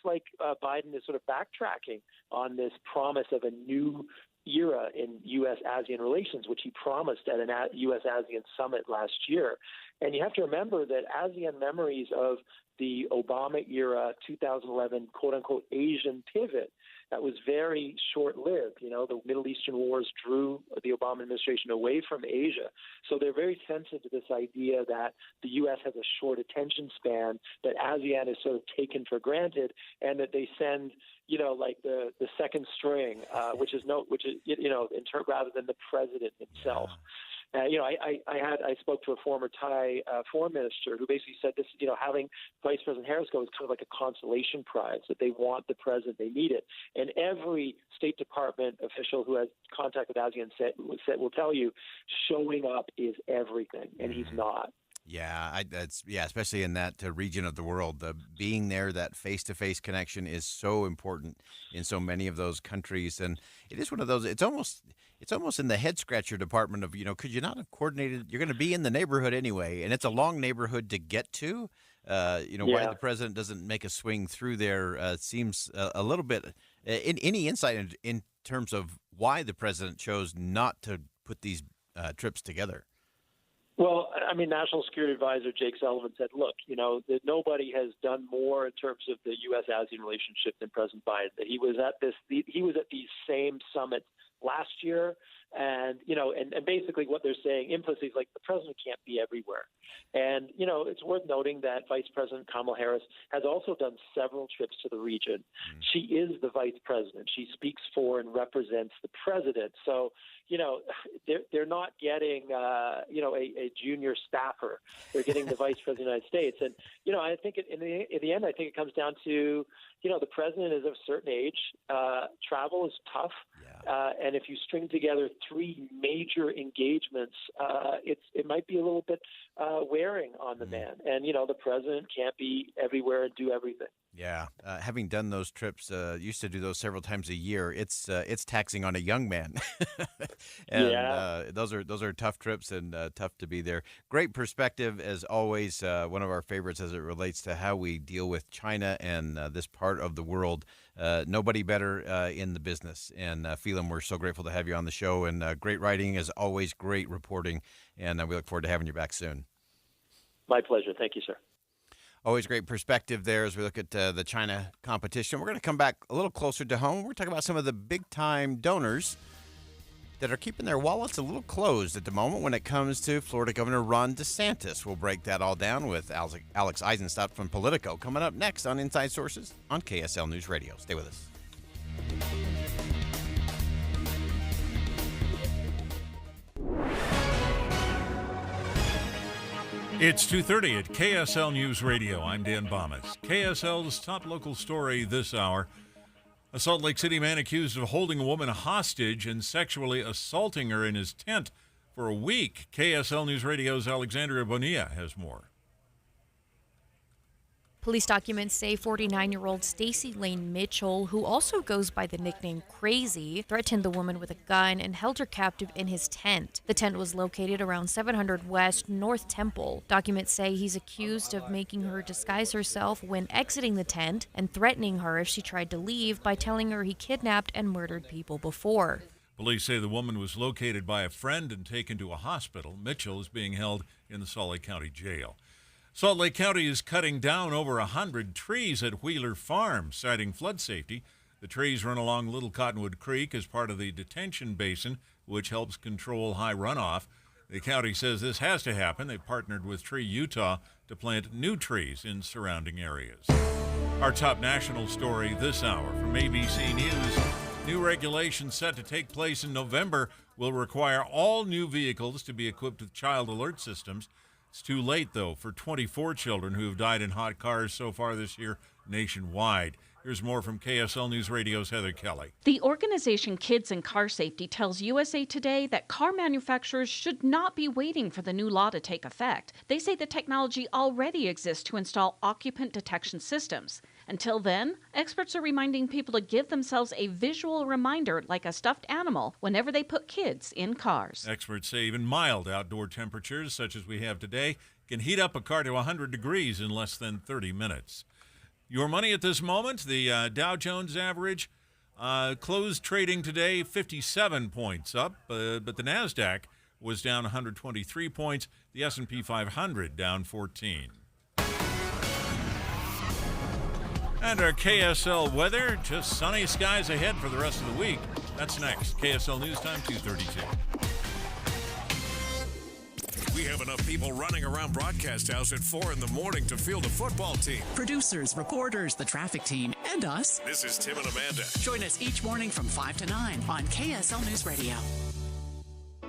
like Biden is sort of backtracking on this promise of a new era in U.S.-ASEAN relations, which he promised at an U.S.-ASEAN summit last year. And you have to remember that ASEAN memories of the Obama era 2011 quote-unquote Asian pivot, that was very short-lived. The Middle Eastern wars drew the Obama administration away from Asia. So they're very sensitive to this idea that the U.S. has a short attention span, that ASEAN is sort of taken for granted, and that they send the second string, which is rather than the president himself. I spoke to a former Thai foreign minister who basically said this, having Vice President Harris go is kind of like a consolation prize, that they want the president, they need it. And every State Department official who has contact with ASEAN will tell you showing up is everything, and he's not. Yeah, especially in that region of the world, being there, that face-to-face connection is so important in so many of those countries, and it is one of those. It's almost in the head-scratcher department of could you not have coordinated? You're going to be in the neighborhood anyway, and it's a long neighborhood to get to. Why the president doesn't make a swing through there seems a little bit. Any insight in terms of why the president chose not to put these trips together? Well, I mean, National Security Advisor Jake Sullivan said, look, that nobody has done more in terms of the U.S.-ASEAN relationship than President Biden. That he was at these same summits last year, and basically what they're saying implicitly is the president can't be everywhere. And it's worth noting that Vice President Kamala Harris has also done several trips to the region. She is the vice president. She speaks for and represents the president. So they're not getting a junior staffer. They're getting the vice president of the United States. And I think in the end, I think it comes down to the president is of a certain age. Travel is tough. And if you string together 3 major engagements, it might be a little bit wearing on the man. And, the president can't be everywhere and do everything. Yeah, having done those trips, used to do those several times a year. It's taxing on a young man, and those are tough trips and tough to be there. Great perspective as always. One of our favorites as it relates to how we deal with China and this part of the world. Nobody better in the business. And Phelan, we're so grateful to have you on the show. And great writing as always, great reporting, and we look forward to having you back soon. My pleasure. Thank you, sir. Always great perspective there as we look at the China competition. We're going to come back a little closer to home. We're talking about some of the big-time donors that are keeping their wallets a little closed at the moment when it comes to Florida Governor Ron DeSantis. We'll break that all down with Alex Eisenstadt from Politico coming up next on Inside Sources on KSL News Radio. Stay with us. It's 2:30 at KSL News Radio. I'm Dan Bomas. KSL's top local story this hour. A Salt Lake City man accused of holding a woman hostage and sexually assaulting her in his tent for a week. KSL News Radio's Alexandria Bonilla has more. Police documents say 49-year-old Stacy Lane Mitchell, who also goes by the nickname Crazy, threatened the woman with a gun and held her captive in his tent. The tent was located around 700 West North Temple. Documents say he's accused of making her disguise herself when exiting the tent and threatening her if she tried to leave by telling her he kidnapped and murdered people before. Police say the woman was located by a friend and taken to a hospital. Mitchell is being held in the Salt Lake County Jail. Salt Lake County is cutting down over 100 trees at Wheeler Farm, citing flood safety. The trees run along Little Cottonwood Creek as part of the detention basin, which helps control high runoff. The county says this has to happen. They partnered with Tree Utah to plant new trees in surrounding areas. Our top national story this hour from ABC News. New regulations set to take place in November will require all new vehicles to be equipped with child alert systems. It's too late, though, for 24 children who have died in hot cars so far this year nationwide. Here's more from KSL News Radio's Heather Kelly. The organization Kids and Car Safety tells USA Today that car manufacturers should not be waiting for the new law to take effect. They say the technology already exists to install occupant detection systems. Until then, experts are reminding people to give themselves a visual reminder like a stuffed animal whenever they put kids in cars. Experts say even mild outdoor temperatures, such as we have today, can heat up a car to 100 degrees in less than 30 minutes. Your money at this moment, the Dow Jones average closed trading today 57 points up, but the NASDAQ was down 123 points, the S&P 500 down 14. And our KSL weather, just sunny skies ahead for the rest of the week. That's next. KSL News Time, 2:32. We have enough people running around Broadcast House at 4 in the morning to field a football team. Producers, reporters, the traffic team, and us. This is Tim and Amanda. Join us each morning from 5 to 9 on KSL News Radio.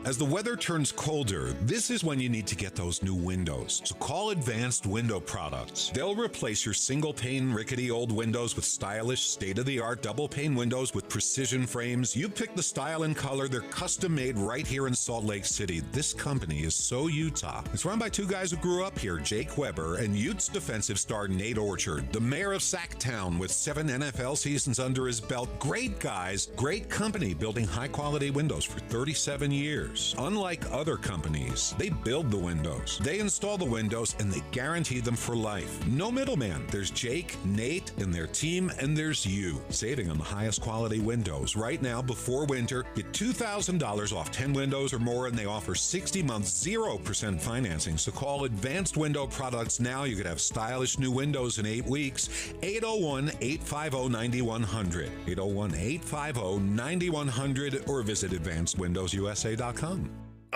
As the weather turns colder, this is when you need to get those new windows. So call Advanced Window Products. They'll replace your single-pane, rickety old windows with stylish, state-of-the-art double-pane windows with precision frames. You pick the style and color. They're custom-made right here in Salt Lake City. This company is so Utah. It's run by two guys who grew up here, Jake Weber and Utes defensive star Nate Orchard, the mayor of Sacktown with 7 NFL seasons under his belt. Great guys, great company building high-quality windows for 37 years. Unlike other companies, they build the windows, they install the windows, and they guarantee them for life. No middleman. There's Jake, Nate, and their team, and there's you. Saving on the highest quality windows. Right now, before winter, get $2,000 off 10 windows or more, and they offer 60 months, 0% financing. So call Advanced Window Products now. You could have stylish new windows in 8 weeks. 801-850-9100. 801-850-9100, or visit AdvancedWindowsUSA.com.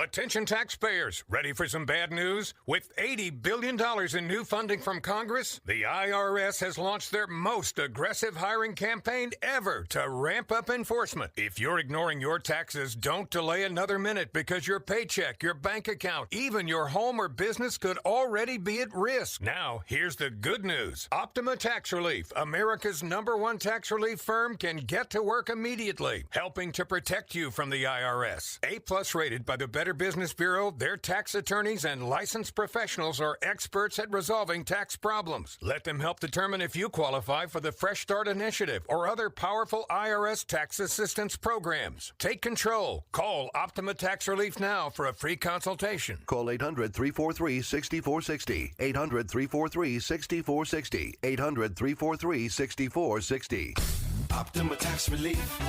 Attention taxpayers, ready for some bad news? With $80 billion in new funding from Congress, the IRS has launched their most aggressive hiring campaign ever to ramp up enforcement. If you're ignoring your taxes, don't delay another minute because your paycheck, your bank account, even your home or business could already be at risk. Now, here's the good news. Optima Tax Relief, America's #1 tax relief firm, can get to work immediately, helping to protect you from the IRS. A+ rated by the Better Business Bureau, their tax attorneys and licensed professionals are experts at resolving tax problems. Let them help determine if you qualify for the Fresh Start Initiative or other powerful IRS tax assistance programs. Take control. Call Optima Tax Relief now for a free consultation. Call 800-343-6460. 800-343-6460. 800-343-6460. Optima Tax Relief.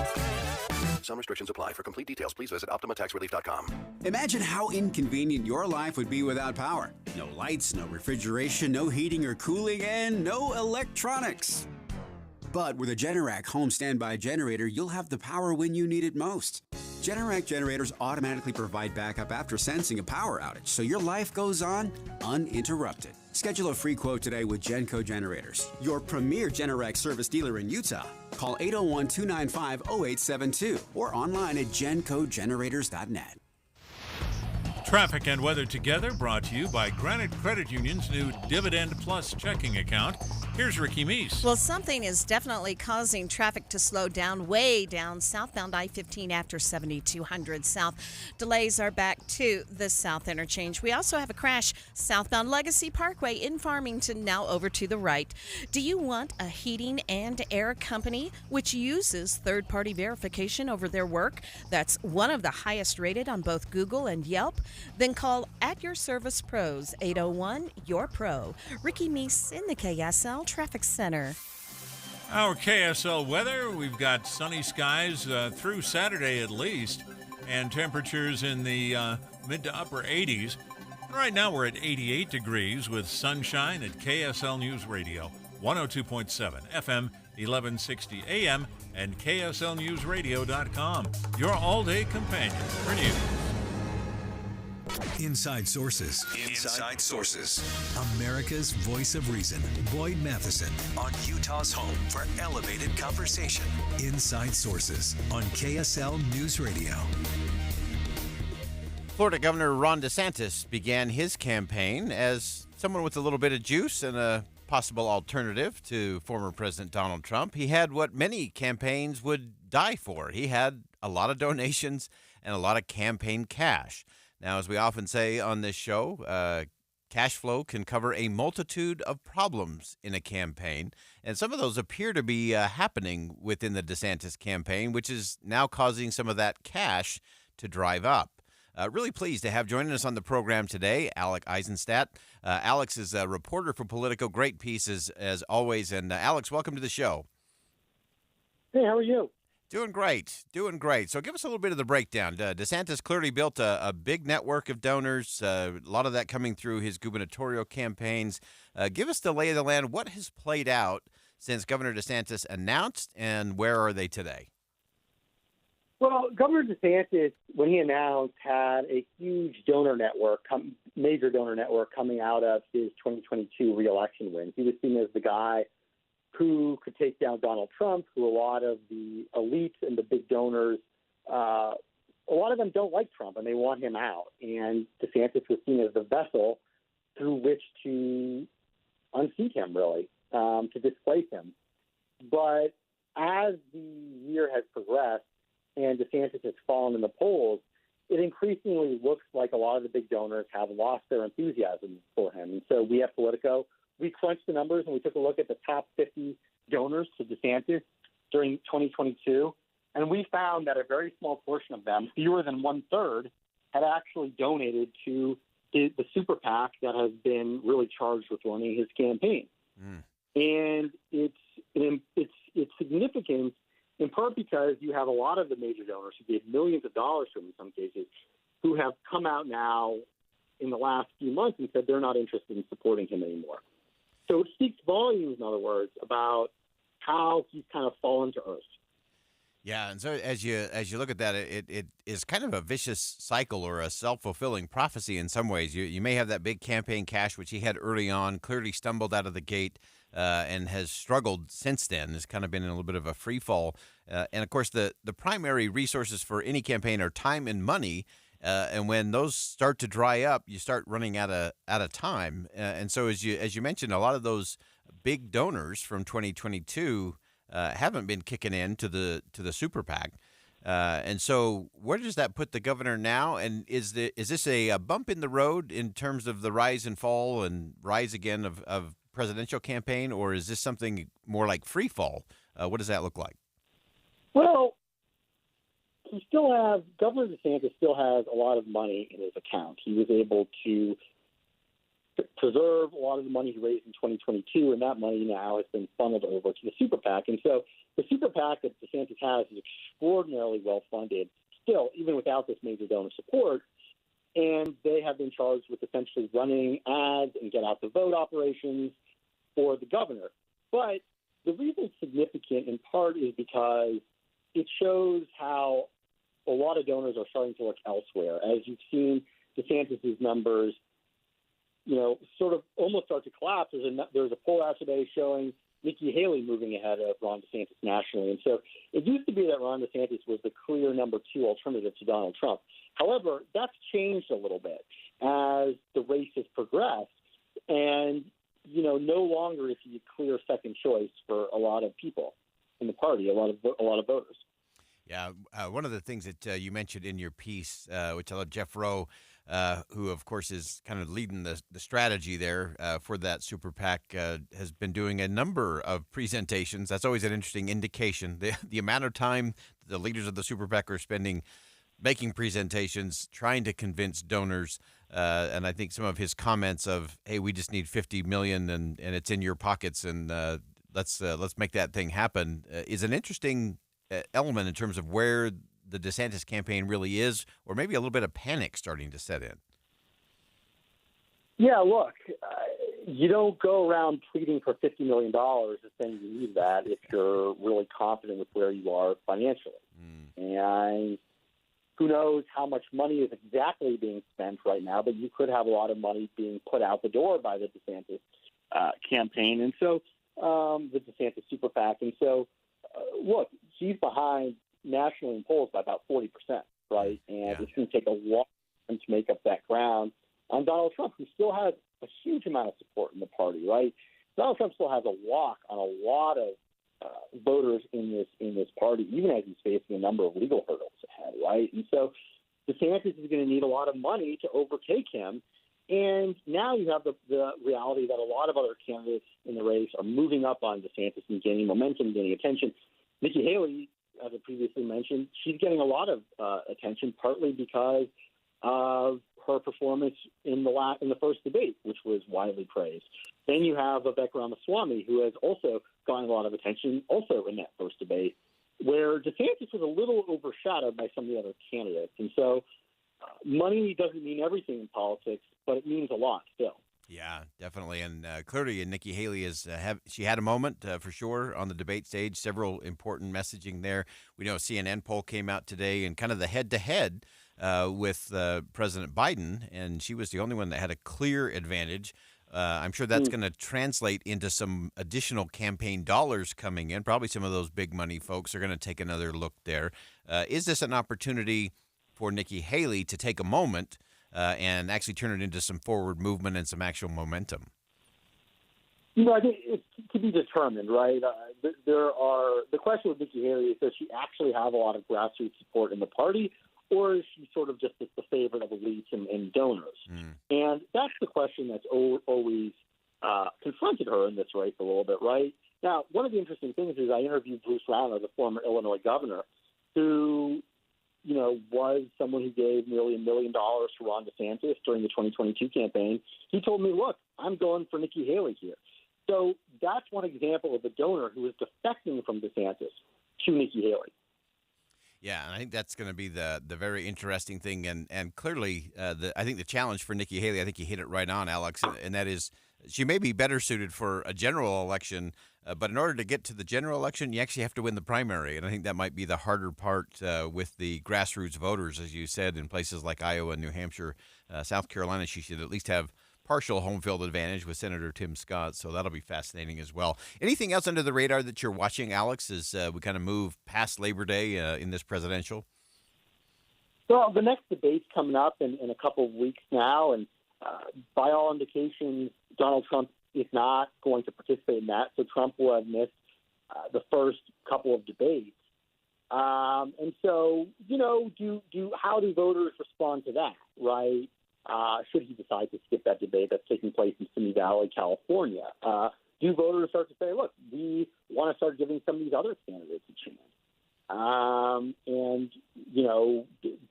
Some restrictions apply. For complete details, please visit OptimaTaxRelief.com. Imagine how inconvenient your life would be without power. No lights, no refrigeration, no heating or cooling, and no electronics. But with a Generac home standby generator, you'll have the power when you need it most. Generac generators automatically provide backup after sensing a power outage, so your life goes on uninterrupted. Schedule a free quote today with Genco Generators, your premier Generac service dealer in Utah. Call 801-295-0872 or online at gencogenerators.net. Traffic and weather together, brought to you by Granite Credit Union's new Dividend Plus checking account. Here's Ricky Meese. Well, something is definitely causing traffic to slow down, way down southbound I-15 after 7200 South. Delays are back to the South Interchange. We also have a crash southbound Legacy Parkway in Farmington, now over to the right. Do you want a heating and air company which uses third-party verification over their work? That's one of the highest rated on both Google and Yelp. Then call At Your Service Pros, 801-YOUR-PRO. Ricky Meese in the KSL Traffic Center. Our KSL weather, we've got sunny skies through Saturday at least, and temperatures in the mid to upper 80s. Right now we're at 88 degrees with sunshine at KSL News Radio, 102.7 FM, 1160 AM, and KSLNewsRadio.com, your all-day companion for news. Inside Sources. Inside Sources. America's voice of reason. Boyd Matheson. On Utah's home for elevated conversation. Inside Sources on KSL News Radio. Florida Governor Ron DeSantis began his campaign as someone with a little bit of juice and a possible alternative to former President Donald Trump. He had what many campaigns would die for. He had a lot of donations and a lot of campaign cash. Now, as we often say on this show, cash flow can cover a multitude of problems in a campaign, and some of those appear to be happening within the DeSantis campaign, which is now causing some of that cash to drive up. Really pleased to have joining us on the program today, Alex Eisenstadt. Alex is a reporter for Politico. Great pieces, as always. And Alex, welcome to the show. Hey, how are you? Doing great. So give us a little bit of the breakdown. DeSantis clearly built a big network of donors, a lot of that coming through his gubernatorial campaigns. Give us the lay of the land. What has played out since Governor DeSantis announced, and where are they today? Well, Governor DeSantis, when he announced, had a huge donor network, major donor network coming out of his 2022 reelection win. He was seen as the guy who could take down Donald Trump, who a lot of the elites and the big donors, a lot of them don't like Trump and they want him out. And DeSantis was seen as the vessel through which to unseat him, really, to displace him. But as the year has progressed and DeSantis has fallen in the polls, it increasingly looks like a lot of the big donors have lost their enthusiasm for him. And so we at Politico, we crunched the numbers and we took a look at the top 50 donors to DeSantis during 2022, and we found that a very small portion of them, fewer than 1/3, had actually donated to the super PAC that has been really charged with running his campaign. And it's significant in part because you have a lot of the major donors who gave millions of dollars to him in some cases, who have come out now in the last few months and said they're not interested in supporting him anymore. So it speaks volumes, in other words, about how he's kind of fallen to earth. Yeah, and so as you look at that, it is kind of a vicious cycle or a self-fulfilling prophecy in some ways. You may have that big campaign cash, which he had early on, clearly stumbled out of the gate, and has struggled since then. Has kind of been in a little bit of a free fall. And of course, the primary resources for any campaign are time and money. And when those start to dry up, you start running out of time. And so as you mentioned, a lot of those big donors from 2022 haven't been kicking in to the super PAC. And so where does that put the governor now? And is this a bump in the road in terms of the rise and fall and rise again of presidential campaign, or is this something more like free fall? What does that look like? Well, Governor DeSantis still has a lot of money in his account. He was able to preserve a lot of the money he raised in 2022, and that money now has been funneled over to the super PAC. And so the super PAC that DeSantis has is extraordinarily well funded still, even without this major donor support. And they have been charged with essentially running ads and get out the vote operations for the governor. But the reason it's significant in part is because it shows how a lot of donors are starting to look elsewhere. As you've seen DeSantis' numbers, sort of almost start to collapse. There's a poll out today showing Nikki Haley moving ahead of Ron DeSantis nationally. And so it used to be that Ron DeSantis was the clear number 2 alternative to Donald Trump. However, that's changed a little bit as the race has progressed. And, no longer is he a clear second choice for a lot of people in the party, a lot of voters. Yeah, one of the things that you mentioned in your piece, which I love, Jeff Rowe, who, of course, is kind of leading the strategy there for that super PAC, has been doing a number of presentations. That's always an interesting indication. The amount of time the leaders of the super PAC are spending making presentations, trying to convince donors, and I think some of his comments of, hey, we just need $50 million and it's in your pockets, and let's make that thing happen, is an interesting element in terms of where the DeSantis campaign really is, or maybe a little bit of panic starting to set in. Yeah, look, you don't go around pleading for $50 million and saying you need that if you're really confident with where you are financially. And who knows how much money is exactly being spent right now, but you could have a lot of money being put out the door by the DeSantis campaign. And so the DeSantis super PAC. And so, look, he's behind nationally in polls by about 40%, right? And it's going to take a long time to make up that ground on Donald Trump, who still has a huge amount of support in the party, right? Donald Trump still has a lock on a lot of voters in this party, even as he's facing a number of legal hurdles ahead, right? And so DeSantis is going to need a lot of money to overtake him. And now you have the reality that a lot of other candidates in the race are moving up on DeSantis and gaining momentum, gaining attention. Nikki Haley, as I previously mentioned, she's getting a lot of attention, partly because of her performance in the first debate, which was widely praised. Then you have Vivek Ramaswamy, who has also gotten a lot of attention, also in that first debate, where DeSantis was a little overshadowed by some of the other candidates. And so money doesn't mean everything in politics, but it means a lot still. Yeah, definitely. And clearly Nikki Haley she had a moment for sure on the debate stage, several important messaging there. We know a CNN poll came out today and kind of the head-to-head with President Biden, and she was the only one that had a clear advantage. I'm sure that's going to translate into some additional campaign dollars coming in. Probably some of those big money folks are going to take another look there. Is this an opportunity for Nikki Haley to take a moment and actually turn it into some forward movement and some actual momentum? I think it's to be determined, right? The question with Nikki Haley is, does she actually have a lot of grassroots support in the party, or is she sort of just the favorite of elites and donors? And that's the question that's always confronted her in this race a little bit, right? Now, one of the interesting things is I interviewed Bruce Rauner, the former Illinois governor, who was someone who gave nearly $1 million to Ron DeSantis during the 2022 campaign. He told me, look, I'm going for Nikki Haley here. So that's one example of a donor who is defecting from DeSantis to Nikki Haley. Yeah, and I think that's going to be the very interesting thing. And clearly, I think the challenge for Nikki Haley, I think you hit it right on, Alex, and that is She may be better suited for a general election, but in order to get to the general election, you actually have to win the primary. And I think that might be the harder part with the grassroots voters, as you said, in places like Iowa, New Hampshire, South Carolina. She should at least have partial home field advantage with Senator Tim Scott, so that'll be fascinating as well. Anything else under the radar that you're watching, Alex, as we kind of move past Labor Day in this presidential? Well, the next debate's coming up in a couple of weeks now, and by all indications, Donald Trump is not going to participate in that, so Trump will have missed the first couple of debates. And so, how do voters respond to that, right? Should he decide to skip that debate that's taking place in Simi Valley, California? Do voters start to say, look, we want to start giving some of these other candidates a chance?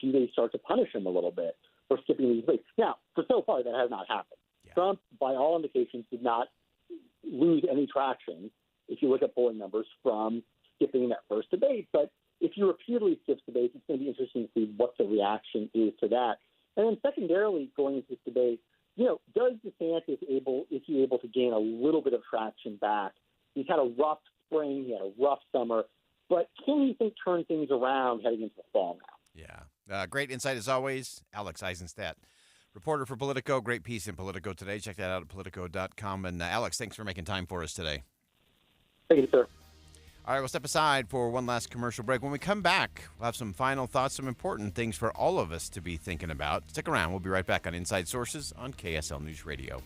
Do they start to punish him a little bit for skipping these debates? Now, for so far, that has not happened. Yeah. Trump, by all indications, did not lose any traction, if you look at polling numbers, from skipping that first debate. But if he repeatedly skips debates, it's going to be interesting to see what the reaction is to that. And then secondarily, going into this debate, does DeSantis is he able to gain a little bit of traction back? He's had a rough spring, he had a rough summer, but can he turn things around heading into the fall now? Yeah. Great insight as always, Alex Eisenstadt, reporter for Politico. Great piece in Politico today. Check that out at Politico.com. And Alex, thanks for making time for us today. Thank you, sir. All right, we'll step aside for one last commercial break. When we come back, we'll have some final thoughts, some important things for all of us to be thinking about. Stick around. We'll be right back on Inside Sources on KSL News Radio.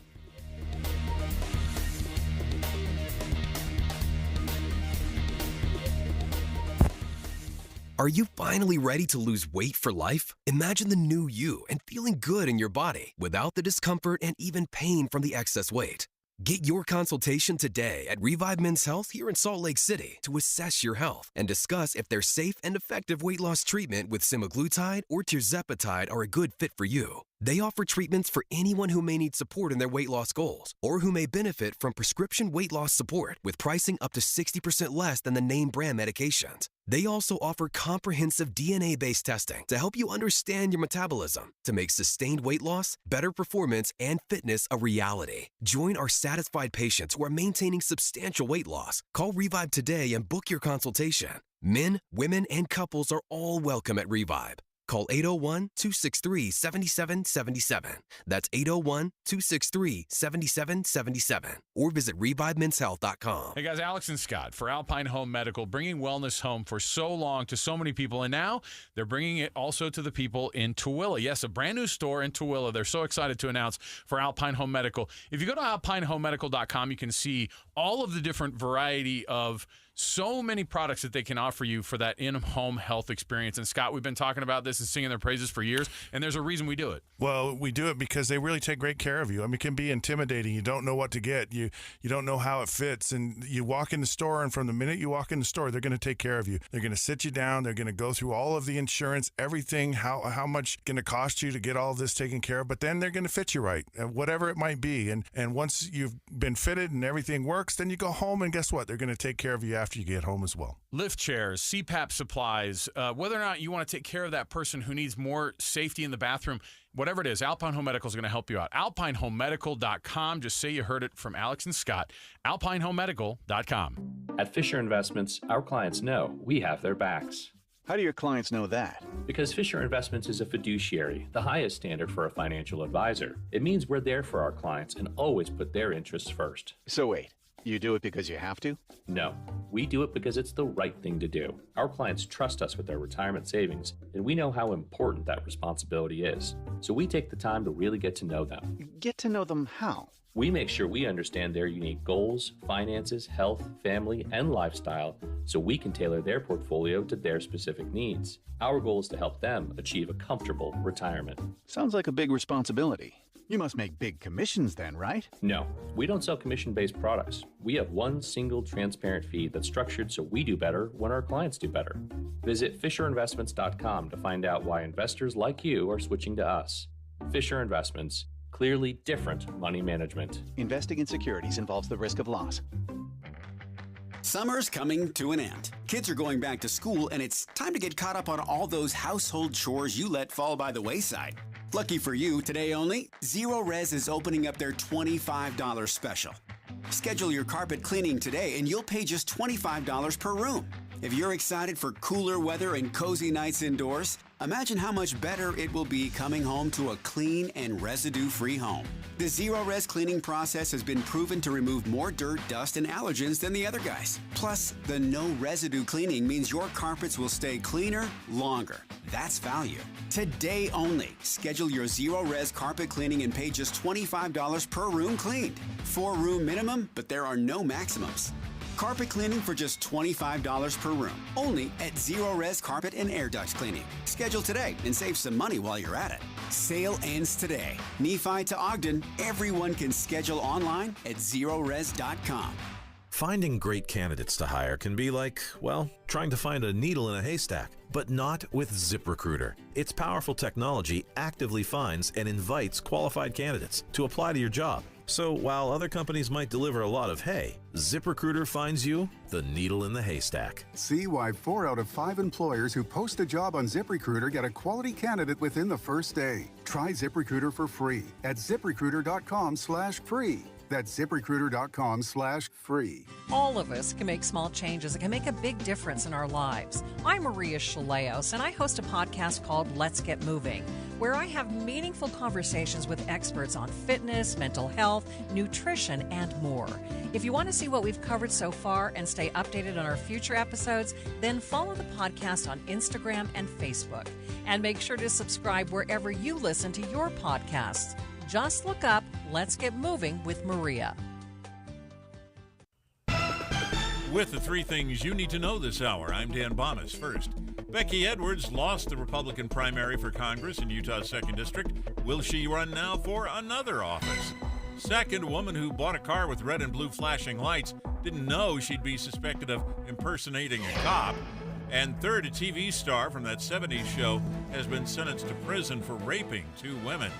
Are you finally ready to lose weight for life? Imagine the new you and feeling good in your body without the discomfort and even pain from the excess weight. Get your consultation today at Revive Men's Health here in Salt Lake City to assess your health and discuss if their safe and effective weight loss treatment with semaglutide or tirzepatide are a good fit for you. They offer treatments for anyone who may need support in their weight loss goals or who may benefit from prescription weight loss support with pricing up to 60% less than the name brand medications. They also offer comprehensive DNA-based testing to help you understand your metabolism to make sustained weight loss, better performance, and fitness a reality. Join our satisfied patients who are maintaining substantial weight loss. Call Revive today and book your consultation. Men, women, and couples are all welcome at Revive. Call 801-263-7777. That's 801-263-7777. Or visit ReviveMen'sHealth.com. Hey guys, Alex and Scott for Alpine Home Medical, bringing wellness home for so long to so many people. And now they're bringing it also to the people in Tooele. Yes, a brand new store in Tooele. They're so excited to announce for Alpine Home Medical. If you go to alpinehomemedical.com, you can see all of the different variety of so many products that they can offer you for that in-home health experience. And Scott, we've been talking about this and singing their praises for years, and there's a reason we do it. Well, we do it because they really take great care of you. I mean, it can be intimidating. You don't know what to get. You don't know how it fits. And you walk in the store, and from the minute you walk in the store, they're going to take care of you. They're going to sit you down. They're going to go through all of the insurance, everything, how much going to cost you to get all of this taken care of. But then they're going to fit you right, whatever it might be. And once you've been fitted and everything works, then you go home, and guess what? They're going to take care of you after you get home as well. Lift chairs, CPAP supplies, whether or not you want to take care of that person who needs more safety in the bathroom, whatever it is, Alpine Home Medical is going to help you out. AlpineHomeMedical.com. Just say you heard it from Alex and Scott. AlpineHomeMedical.com. At Fisher Investments, our clients know we have their backs. How do your clients know that? Because Fisher Investments is a fiduciary, the highest standard for a financial advisor. It means we're there for our clients and always put their interests first. So wait. You do it because you have to? No, we do it because it's the right thing to do. Our clients trust us with their retirement savings, and we know how important that responsibility is. So we take the time to really get to know them. Get to know them how? We make sure we understand their unique goals, finances, health, family, and lifestyle, so we can tailor their portfolio to their specific needs. Our goal is to help them achieve a comfortable retirement. Sounds like a big responsibility. You must make big commissions then, right? No, we don't sell commission-based products. We have one single transparent fee that's structured so we do better when our clients do better. Visit FisherInvestments.com to find out why investors like you are switching to us. Fisher Investments, clearly different money management. Investing in securities involves the risk of loss. Summer's coming to an end. Kids are going back to school, and it's time to get caught up on all those household chores you let fall by the wayside. Lucky for you, today only, Zero Res is opening up their $25 special. Schedule your carpet cleaning today and you'll pay just $25 per room. If you're excited for cooler weather and cozy nights indoors, imagine how much better it will be coming home to a clean and residue-free home. The Zero Res cleaning process has been proven to remove more dirt, dust, and allergens than the other guys. Plus, the no residue cleaning means your carpets will stay cleaner longer. That's value. Today only, schedule your Zero Res carpet cleaning and pay just $25 per room cleaned. 4-room minimum, but there are no maximums. Carpet cleaning for just $25 per room. Only at Zero Res Carpet and Air Duct Cleaning. Schedule today and save some money while you're at it. Sale ends today. Nephi to Ogden, everyone can schedule online at zerores.com. Finding great candidates to hire can be like, well, trying to find a needle in a haystack, but not with ZipRecruiter. Its powerful technology actively finds and invites qualified candidates to apply to your job. So while other companies might deliver a lot of hay, ZipRecruiter finds you the needle in the haystack. See why 4 out of 5 employers who post a job on ZipRecruiter get a quality candidate within the first day. Try ZipRecruiter for free at ZipRecruiter.com/free. That's ZipRecruiter.com/free. All of us can make small changes that can make a big difference in our lives. I'm Maria Shileos, and I host a podcast called Let's Get Moving, where I have meaningful conversations with experts on fitness, mental health, nutrition, and more. If you want to see what we've covered so far and stay updated on our future episodes, then follow the podcast on Instagram and Facebook. And make sure to subscribe wherever you listen to your podcasts. Just look up Let's Get Moving with Maria. With the 3 things you need to know this hour, I'm Dan Bomas. First, Becky Edwards lost the Republican primary for Congress in Utah's 2nd District. Will she run now for another office? Second, a woman who bought a car with red and blue flashing lights didn't know she'd be suspected of impersonating a cop. And third, a TV star from that 70s show has been sentenced to prison for raping 2 women.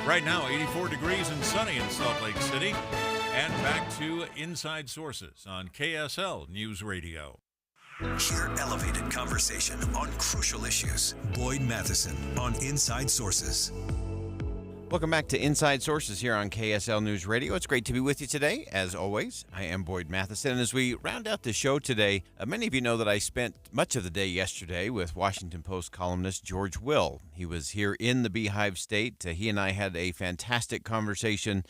Right now, 84 degrees and sunny in Salt Lake City. And back to Inside Sources on KSL News Radio. Hear elevated conversation on crucial issues. Boyd Matheson on Inside Sources. Welcome back to Inside Sources here on KSL News Radio. It's great to be with you today. As always, I am Boyd Matheson. And as we round out the show today, many of you know that I spent much of the day yesterday with Washington Post columnist George Will. He was here in the Beehive State. He and I had a fantastic conversation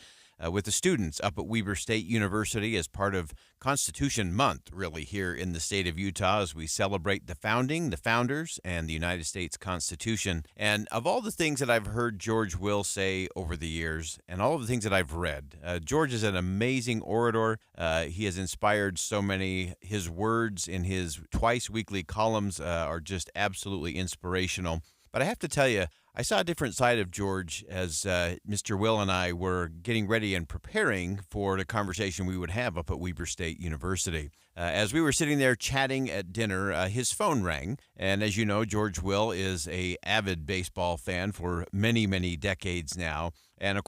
with the students up at Weber State University as part of Constitution Month, really, here in the state of Utah as we celebrate the founding, the founders, and the United States Constitution. And of all the things that I've heard George Will say over the years and all of the things that I've read, George is an amazing orator. He has inspired so many. His words in his twice weekly columns are just absolutely inspirational. But I have to tell you, I saw a different side of George as Mr. Will and I were getting ready and preparing for the conversation we would have up at Weber State University. As we were sitting there chatting at dinner, his phone rang. And as you know, George Will is an avid baseball fan for many, many decades now. And of